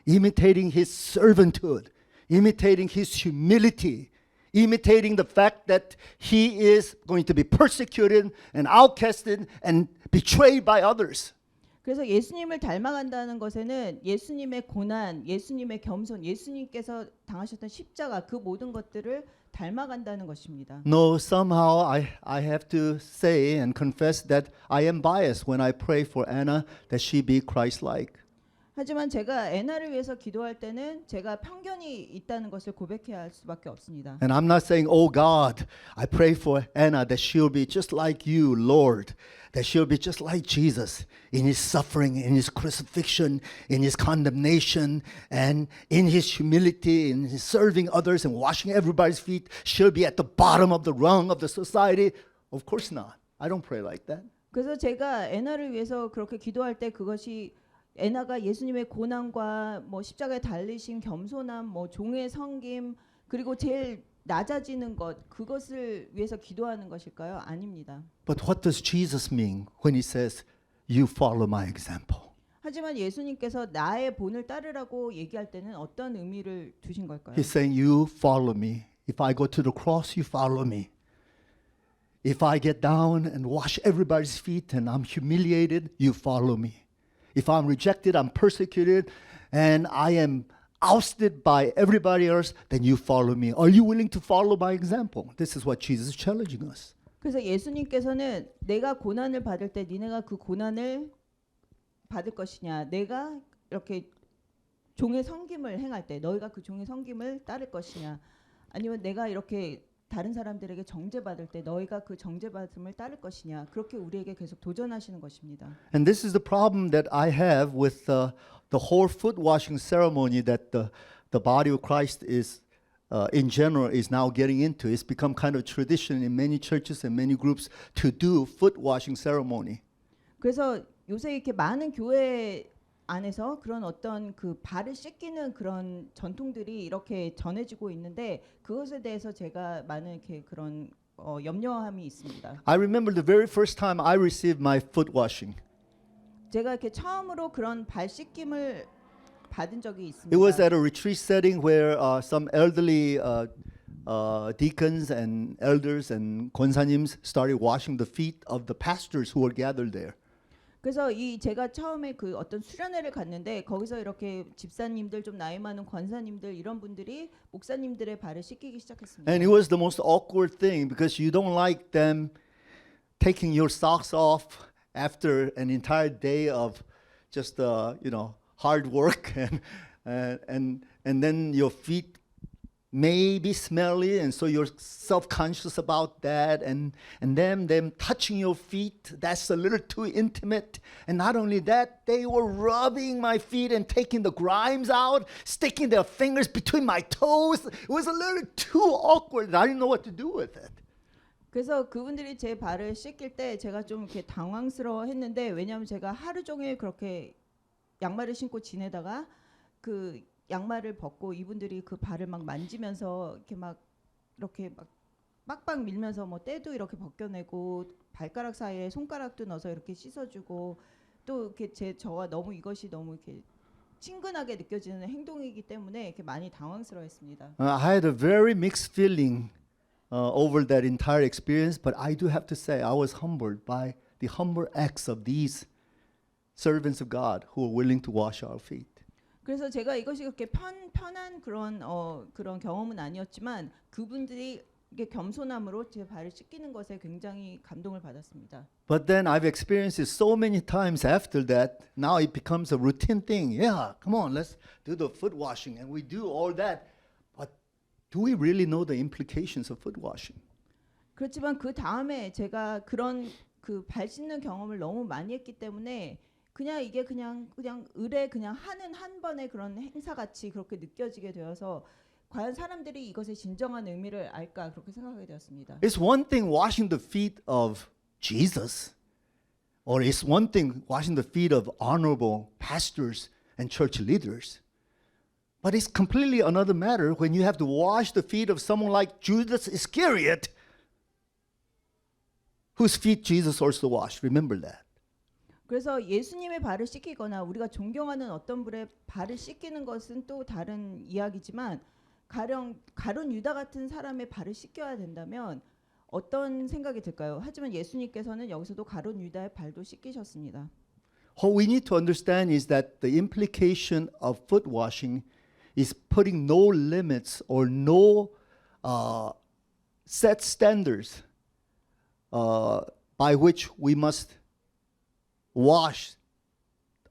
imitating his servanthood, imitating his humility, imitating the fact that he is going to be persecuted and outcasted and betrayed by others. 그래서 예수님을 닮아간다는 것에는 예수님의 고난, 예수님의 겸손, 예수님께서 당하셨던 십자가 그 모든 것들을 닮아간다는 것입니다. No, somehow I have to say and confess that I am biased when I pray for Anna that she be Christ-like. 하지만 제가 애나를 위해서 기도할 때는 제가 편견이 있다는 것을 고백해야 할 수밖에 없습니다. And I'm not saying, oh God, I pray for Anna that she'll be just like you, Lord, that she'll be just like Jesus in his suffering, in his crucifixion, in his condemnation, and in his humility, in his serving others and washing everybody's feet. She'll be at the bottom of the rung of the society. Of course not. I don't pray like that. 그래서 제가 애나를 위해서 그렇게 기도할 때 그것이 애나가 예수님의 고난과 뭐 십자가에 달리신 겸손함, 뭐 종의 섬김 그리고 제일 낮아지는 것 그것을 위해서 기도하는 것일까요? 아닙니다. But what does Jesus mean when he says, you follow my example? 하지만 예수님께서 나의 본을 따르라고 얘기할 때는 어떤 의미를 두신 걸까요? He's saying, you follow me. If I go to the cross, you follow me. If I get down and wash everybody's feet and I'm humiliated, you follow me. If I'm rejected, I'm persecuted, and I am ousted by everybody else, then you follow me. Are you willing to follow my example? This is what Jesus is challenging us. 그래서 예수님께서는 내가 고난을 받을 때 니네가 그 고난을 받을 것이냐, 내가 이렇게 종의 섬김을 행할 때 너희가 그 종의 섬김을 따를 것이냐, 아니면 내가 이렇게 다른 사람들에게 정죄받을 때 너희가 그 정죄받음을 따를 것이냐, 그렇게 우리에게 계속 도전하시는 것입니다. And this is the problem that I have with the whole foot washing ceremony that the body of Christ is in general is now getting into. It's become kind of tradition in many churches and many groups to do foot washing ceremony. 그래서 요새 이렇게 많은 교회 안에서 그런 어떤 그 발을 씻기는 그런 전통들이 이렇게 전해지고 있는데 그것에 대해서 제가 많은 이렇게 그런 염려함이 있습니다. I remember the very first time I received my foot washing. 제가 이렇게 처음으로 그런 발 씻김을 받은 적이 있습니다. It was at a retreat setting where some elderly deacons and elders and 권사님s started washing the feet of the pastors who were gathered there. 그래서 이 제가 처음에 그 어떤 수련회를 갔는데 거기서 이렇게 집사님들 좀 나이 많은 권사님들 이런 분들이 목사님들의 발을 씻기기 시작했습니다. And it was the most awkward thing because you don't like them taking your socks off after an entire day of just hard work and then your feet may be smelly and so you're self-conscious about that and them touching your feet, that's a little too intimate. And not only that, they were rubbing my feet and taking the grimes out, sticking their fingers between my toes. It was a little too awkward. I didn't know what to do with it. 그래서 그분들이 제 발을 씻길 때 제가 좀 이렇게 당황스러워했는데 왜냐하면 제가 하루 종일 그렇게 양말을 신고 지내다가 그 양말을 벗고 이분들이 그 발을 막 만지면서 이렇게 막 빡빡 밀면서 뭐 때도 이렇게 벗겨내고 발가락 사이에 손가락도 넣어서 이렇게 씻어주고 또 이렇게 저와 너무 이것이 너무 이렇게 친근하게 느껴지는 행동이기 때문에 이렇게 많이 당황스러워했습니다. I had a very mixed feeling over that entire experience, but I do have to say I was humbled by the humble acts of these servants of God who were willing to wash our feet. 그래서 제가 이것이 그렇게 편한 그런 경험은 아니었지만 그분들이 이게 겸손함으로 제 발을 씻기는 것에 굉장히 감동을 받았습니다. But then I've experienced it so many times after that. Now it becomes a routine thing. Yeah, come on, let's do the foot washing, and we do all that. But do we really know the implications of foot washing? 그렇지만 그 다음에 제가 그런 그 발 씻는 경험을 너무 많이 했기 때문에 그냥 이게 그냥 의례 그냥 하는 한 번의 그런 행사 같이 그렇게 느껴지게 되어서 과연 사람들이 이것의 진정한 의미를 알까 그렇게 생각하게 되었습니다. It's one thing washing the feet of Jesus, or it's one thing washing the feet of honorable pastors and church leaders. But it's completely another matter when you have to wash the feet of someone like Judas Iscariot, whose feet Jesus also washed. Remember that. 그래서 예수님의 발을 씻기거나 우리가 존경하는 어떤 분의 발을 씻기는 것은 또 다른 이야기지만 가령 가룟 유다 같은 사람의 발을 씻겨야 된다면 어떤 생각이 들까요? 하지만 예수님께서는 여기서도 가룟 유다의 발도 씻기셨습니다. What we need to understand is that the implication of foot washing is putting no limits or no set standards by which we must wash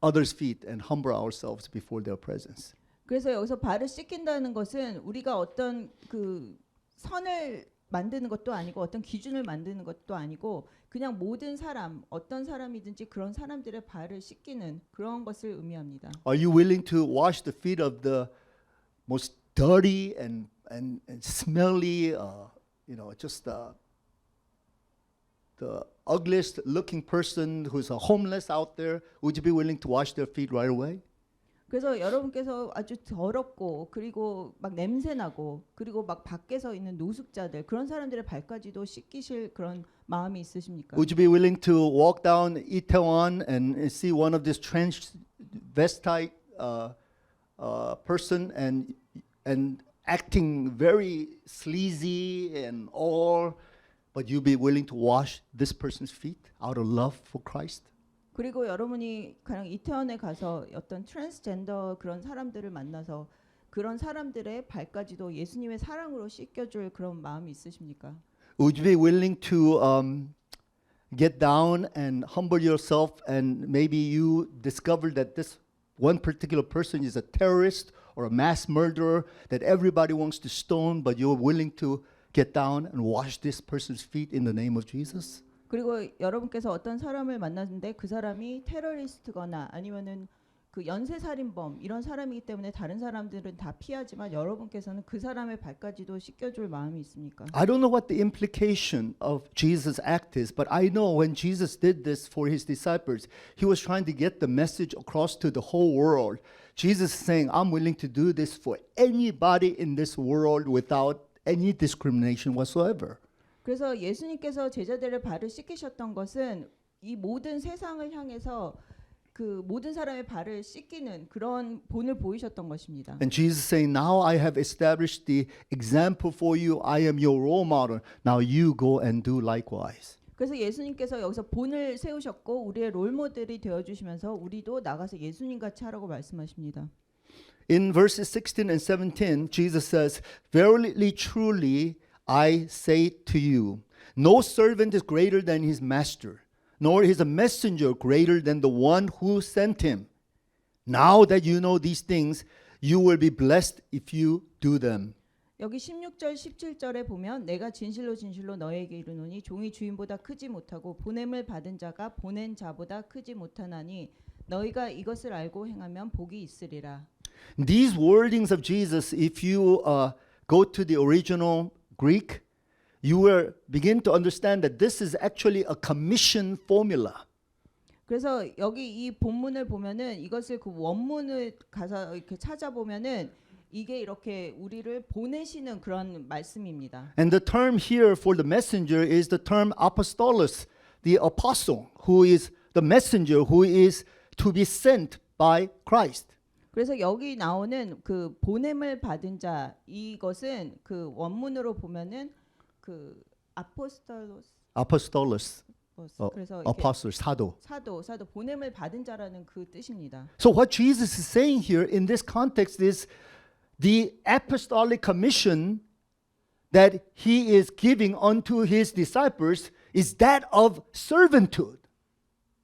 others' feet and humble ourselves before their presence. 그래서 여기서 발을 씻긴다는 것은 우리가 어떤 그 선을 만드는 것도 아니고 어떤 기준을 만드는 것도 아니고 그냥 모든 사람 어떤 사람이든지 그런 사람들의 발을 씻기는 그런 것을 의미합니다. Are you willing to wash the feet of the most dirty and smelly, just the ugliest looking person who's a homeless out there? Would you be willing to wash their feet right away? 그래서 여러분께서 아주 더럽고 그리고 막 냄새 나고 그리고 막 밖에서 있는 노숙자들 그런 사람들의 발까지도 씻기실 그런 마음이 있으십니까? Would you be willing to walk down Itaewon and see one of this transvestite person and acting very sleazy and all, but you be willing to wash this person's feet out of love for Christ? 그리고 여러분이 가령 이태원에 가서 어떤 트랜스젠더 그런 사람들을 만나서 그런 사람들의 발까지도 예수님의 사랑으로 씻겨줄 그런 마음이 있으십니까? Would you be willing to get down and humble yourself and maybe you discover that this one particular person is a terrorist or a mass murderer that everybody wants to stone, but you're willing to get down and wash this person's feet in the name of Jesus? 그리고 여러분께서 어떤 사람을 만났는데 그 사람이 테러리스트거나 아니면은 그 연쇄살인범 이런 사람이기 때문에 다른 사람들은 다 피하지만 여러분께서는 그 사람의 발까지도 씻겨줄 마음이 있습니까? I don't know what the implication of Jesus' act is, but I know when Jesus did this for his disciples, he was trying to get the message across to the whole world. Jesus is saying, I'm willing to do this for anybody in this world without any discrimination whatsoever. 그래서 예수님께서 제자들의 발을 씻기셨던 것은 이 모든 세상을 향해서 그 모든 사람의 발을 씻기는 그런 본을 보이셨던 것입니다. And Jesus saying, now I have established the example for you. I am your role model. Now you go and do likewise. 그래서 예수님께서 여기서 본을 세우셨고 우리의 롤 모델이 되어 주시면서 우리도 나가서 예수님 같이 하라고 말씀하십니다. In verses 16 and 17, Jesus says, "Verily, truly, I say to you, no servant is greater than his master, nor is a messenger greater than the one who sent him. Now that you know these things, you will be blessed if you do them." 여기 16절 17절에 보면 내가 진실로 진실로 너에게 이르노니 종이 주인보다 크지 못하고 보냄을 받은 자가 보낸 자보다 크지 못하나니 너희가 이것을 알고 행하면 복이 있으리라. These wordings of Jesus, if you go to the original Greek, you will begin to understand that this is actually a commission formula. 그래서 여기 이 본문을 보면은 이것을 그 원문을 가서 이렇게 찾아보면은 이게 이렇게 우리를 보내시는 그런 말씀입니다. And the term here for the messenger is the term apostolos, the apostle, who is the messenger who is to be sent by Christ. 그래서 여기 나오는 그 보냄을 받은 자 이것은 그 원문으로 보면은 그 Apostolos, 그래서 이렇게 apostle, 사도. 사도 보냄을 받은 자라는 그 뜻입니다. So what Jesus is saying here in this context is the apostolic commission that he is giving unto his disciples is that of servanthood.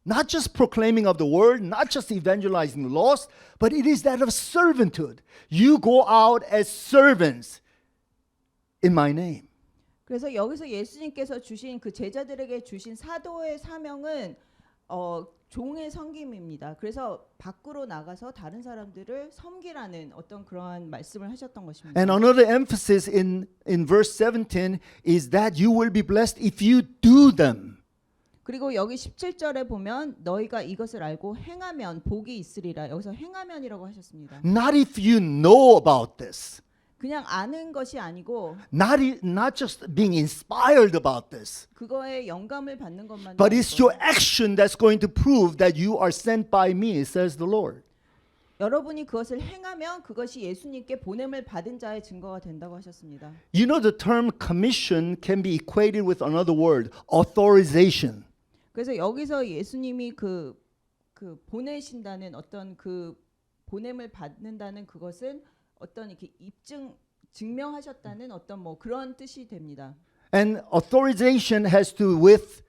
Not just proclaiming of the word, not just evangelizing the lost, but it is that of servanthood. You go out as servants in my name. 그래서 여기서 예수님께서 주신 그 제자들에게 주신 사도의 사명은 종의 섬김입니다. 그래서 밖으로 나가서 다른 사람들을 섬기라는 어떤 그러한 말씀을 하셨던 것입니다. And another emphasis in verse 17 is that you will be blessed if you do them. 그리고 여기 17절에 보면 너희가 이것을 알고 행하면 복이 있으리라. 여기서 행하면이라고 하셨습니다. Not if you know about this. 그냥 아는 것이 아니고 Not just being inspired about this. 그거에 영감을 받는 것만 But it's your action that's going to prove that you are sent by me, says the Lord. 여러분이 그것을 행하면 그것이 예수님께 보냄을 받은 자의 증거가 된다고 하셨습니다. You know the term commission can be equated with another word, authorization. 그래서 여기서 예수님이 그 보내신다는 어떤 그 보냄을 받는다는 그것은 어떤 이렇게 증명하셨다는 어떤 뭐 그런 뜻이 됩니다. And authorization has to do with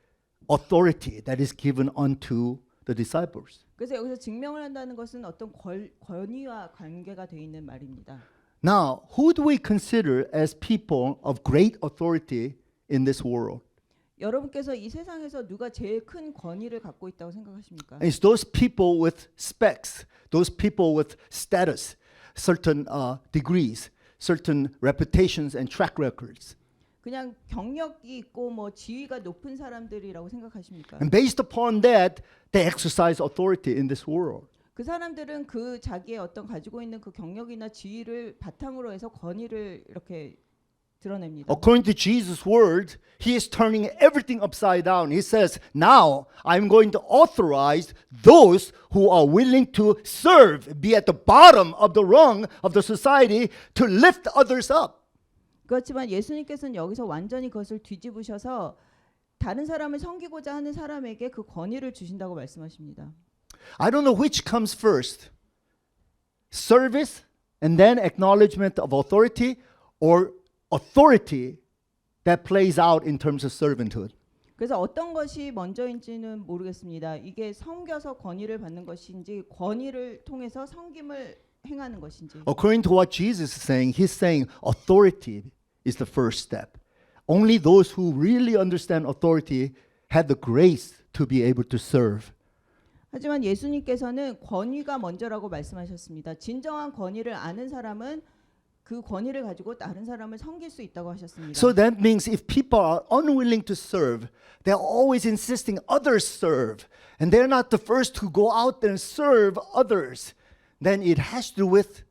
authority that is given unto the disciples. 그래서 여기서 증명을 한다는 것은 어떤 권위와 관계가 되어 있는 말입니다. Now, who do we consider as people of great authority in this world? 여러분께서 이 세상에서 누가 제일 큰 권위를 갖고 있다고 생각하십니까? It's those people with specs, those people with status, certain degrees, certain reputations and track records. 그냥 경력이 있고 뭐 지위가 높은 사람들이라고 생각하십니까? And based upon that, they exercise authority in this world. 그 사람들은 그 자기의 어떤 가지고 있는 그 경력이나 지위를 바탕으로 해서 권위를 이렇게 드러냅니다. According to Jesus' word, he is turning everything upside down. He says, now I'm going to authorize those who are willing to serve, be at the bottom of the rung of the society, to lift others up. 그렇지만 예수님께서는 여기서 완전히 그것을 뒤집으셔서 다른 사람을 섬기고자 하는 사람에게 그 권위를 주신다고 말씀하십니다. I don't know which comes first, service and then acknowledgement of authority, or authority that plays out in terms of servanthood. 그래서 어떤 것이 먼저인지는 모르겠습니다. 이게 섬겨서 권위를 받는 것인지 권위를 통해서 섬김을 행하는 것인지. According to what Jesus is saying, he's saying authority is the first step. Only those who really understand authority have the grace to be able to serve. 하지만 예수님께서는 권위가 먼저라고 말씀하셨습니다. 진정한 권위를 아는 사람은 그 권위를 가지고 다른 사람을 섬길 수 있다고 하셨습니다. So that means if people are unwilling to serve, they're always insisting others serve, and they're not the first to go out there and serve others, then it has to do with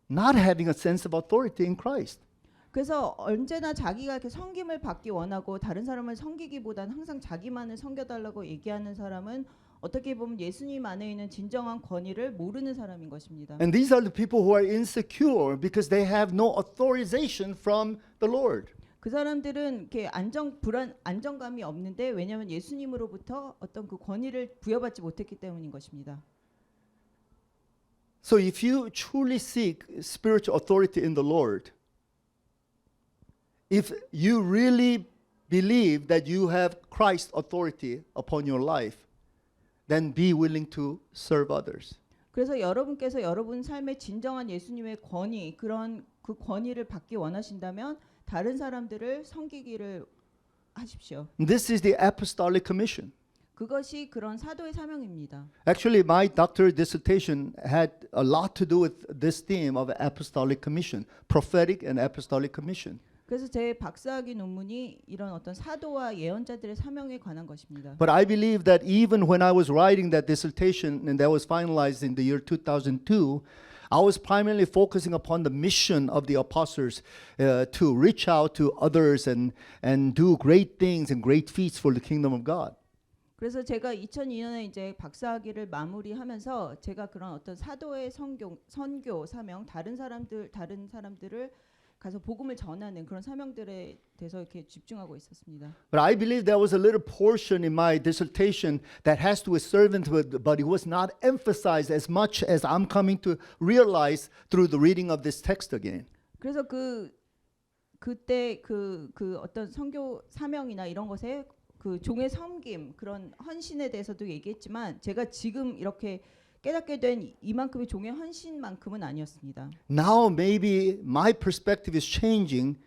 not having a sense of authority in Christ. 그래서 언제나 자기가 이렇게 섬김을 받기 원하고 다른 사람을 섬기기보다는 항상 자기만을 섬겨달라고 얘기하는 사람은 어떻게 보면 예수님 안에 있는 진정한 권위를 모르는 사람인 것입니다. And these are the people who are insecure because they have no authorization from the Lord. 그 사람들은 이렇게 안정감이 없는데 왜냐하면 예수님으로부터 어떤 그 권위를 부여받지 못했기 때문인 것입니다. So if you truly seek spiritual authority in the Lord, if you really believe that you have Christ's authority upon your life, then be willing to serve others. 그래서 여러분께서 여러분 삶의 진정한 예수님의 권위 그런 그 권위를 받기 원하신다면 다른 사람들을 섬기기를 하십시오. This is the apostolic commission. 그것이 그런 사도의 사명입니다. Actually, my doctoral dissertation had a lot to do with this theme of apostolic commission, prophetic and apostolic commission. 그래서 제 박사학위 논문이 이런 어떤 사도와 예언자들의 사명에 관한 것입니다. But I believe that even when I was writing that dissertation and that was finalized in the year 2002, I was primarily focusing upon the mission of the apostles to reach out to others and do great things and great feats for the kingdom of God. 그래서 제가 2002년에 이제 박사학위를 마무리하면서 제가 그런 어떤 사도의 선교 사명 다른 사람들을 가서 복음을 전하는 그런 사명들에 대해서 이렇게 집중하고 있었습니다. But I believe there was a little portion in my dissertation that has to do with servanthood, but it was not emphasized as much as I'm coming to realize through the reading of this text again. 그래서 그때 그 어떤 선교 사명이나 이런 것에 그 종의 섬김 그런 헌신에 대해서도 얘기했지만 제가 지금 이렇게 깨닫게 된 이만큼의 종의 헌신만큼은 아니었습니다. Now maybe my perspective is changing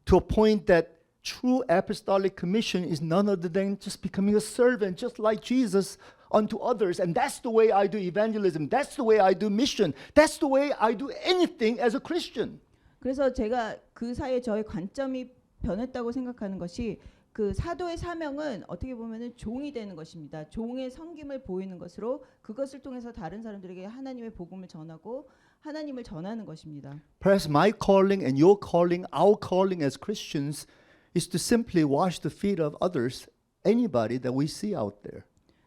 to a point that true apostolic commission is none other than just becoming a servant, just like Jesus unto others. And that's the way I do evangelism. That's the way I do mission. That's the way I do anything as a Christian. 그래서 제가 그 사이에 저의 관점이 변했다고 생각하는 것이 그 사도의 사명은 어떻게 보면은 종이 되는 것입니다. 종의 섬김을 보이는 것으로 그것을 통해서 다른 사람들에게 하나님의 복음을 전하고 하나님을 전하는 것입니다. Perhaps my calling and your calling, our calling as Christians is to simply wash the feet of others, anybody that we see out there.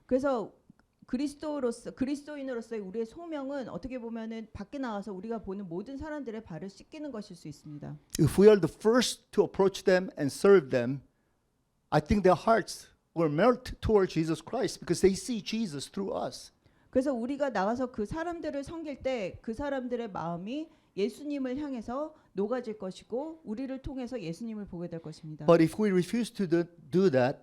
그래서 그리스도인으로서의 우리의 소명은 어떻게 보면은 밖에 나가서 우리가 보는 모든 사람들의 발을 씻기는 것일 수 있습니다. If we are the first to approach them and serve them, I think their hearts will melt toward Jesus Christ because they see Jesus through us. 그래서 우리가 나가서 그 사람들을 섬길 때 그 사람들의 마음이 예수님을 향해서 녹아질 것이고 우리를 통해서 예수님을 보게 될 것입니다. But if we refuse to do that,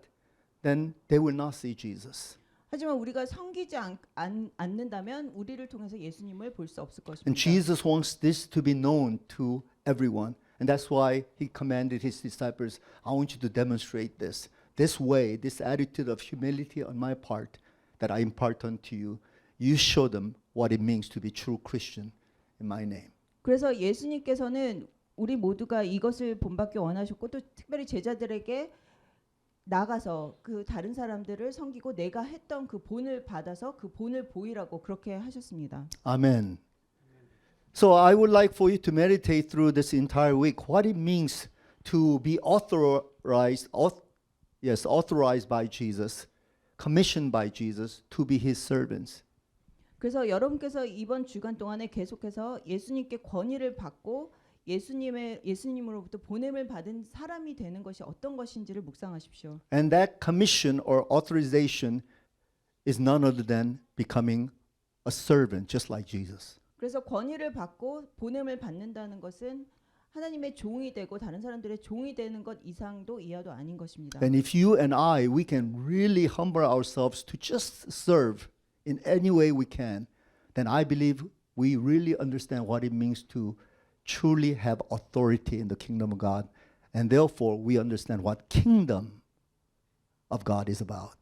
then they will not see Jesus. 하지만 우리가 섬기지 않는다면 우리를 통해서 예수님을 볼 수 없을 And 것입니다. Jesus wants this to be known to everyone. And that's why he commanded his disciples, I want you to demonstrate this. This way, this attitude of humility on my part that I impart unto you, you show them what it means to be true Christian in my name. 그래서 예수님께서는 우리 모두가 이것을 본받기 원하셨고 또 특별히 제자들에게 나가서 그 다른 사람들을 섬기고 내가 했던 그 본을 받아서 그 본을 보이라고 그렇게 하셨습니다. Amen. So I would like for you to meditate through this entire week what it means to be authorized by Jesus, commissioned by Jesus to be his servants. 그래서 여러분께서 이번 주간 동안에 계속해서 예수님께 권위를 받고 예수님으로부터 보냄을 받은 사람이 되는 것이 어떤 것인지를 묵상하십시오. And that commission or authorization is none other than becoming a servant just like Jesus. 그래서 권위를 받고 보냄을 받는다는 것은 하나님의 종이 되고 다른 사람들의 종이 되는 것 이상도 이하도 아닌 것입니다. And if you and I, we can really humble ourselves to just serve in any way we can, then I believe we really understand what it means to truly have authority in the kingdom of God. And therefore, we understand what kingdom of God is about.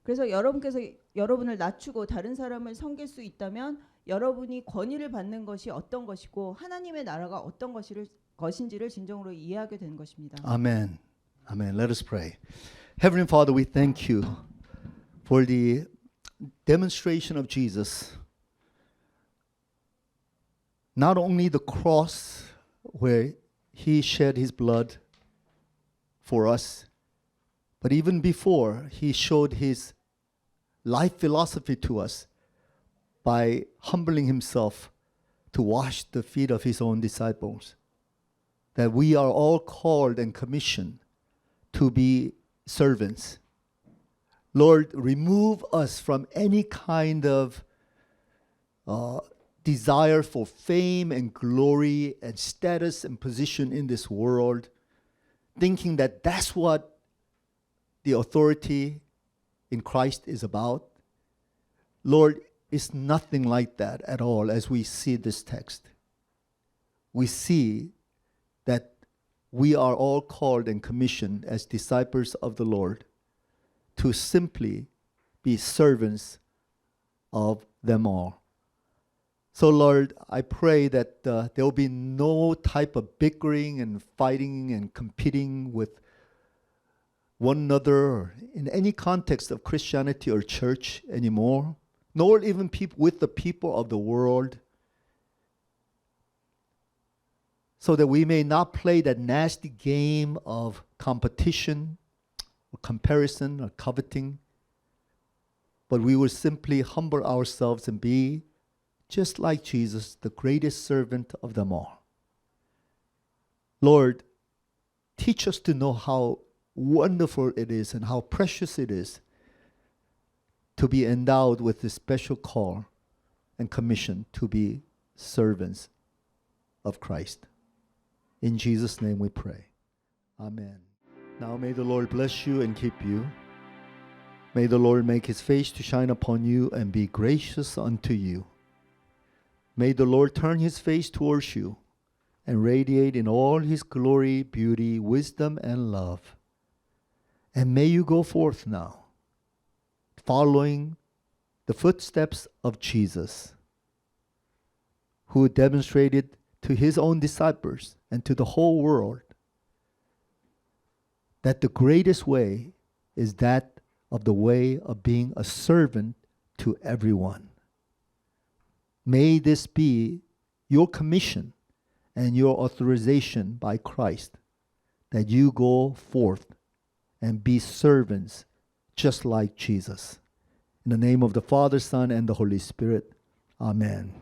그래서 여러분께서 여러분을 낮추고 다른 사람을 섬길 수 있다면 여러분이 권위를 받는 것이 어떤 것이고 하나님의 나라가 어떤 것인지를 진정으로 이해하게 되는 것입니다. Amen. Amen. Let us pray. Heavenly Father, we thank you for the demonstration of Jesus. Not only the cross where he shed his blood for us, but even before he showed his life philosophy to us by humbling himself to wash the feet of his own disciples. that we are all called and commissioned to be servants. Lord, remove us from any kind of desire for fame and glory and status and position in this world, thinking that that's what the authority in Christ is about. Lord, it's nothing like that at all as we see this text. We see that we are all called and commissioned as disciples of the Lord to simply be servants of them all. So Lord, I pray that there will be no type of bickering and fighting and competing with one another or in any context of Christianity or church anymore, nor even with the people of the world, so that we may not play that nasty game of competition or comparison or coveting, but we will simply humble ourselves and be just like Jesus, the greatest servant of them all. Lord, teach us to know how wonderful it is and how precious it is to be endowed with this special call and commission to be servants of Christ. In Jesus' name we pray. Amen. Now may the Lord bless you and keep you. May the Lord make his face to shine upon you and be gracious unto you. May the Lord turn his face towards you and radiate in all his glory, beauty, wisdom, and love. And may you go forth now, following the footsteps of Jesus, who demonstrated to his own disciples and to the whole world that the greatest way is that of the way of being a servant to everyone. May this be your commission and your authorization by Christ, that you go forth and be servants just like Jesus. In the name of the Father, Son, and the Holy Spirit. Amen.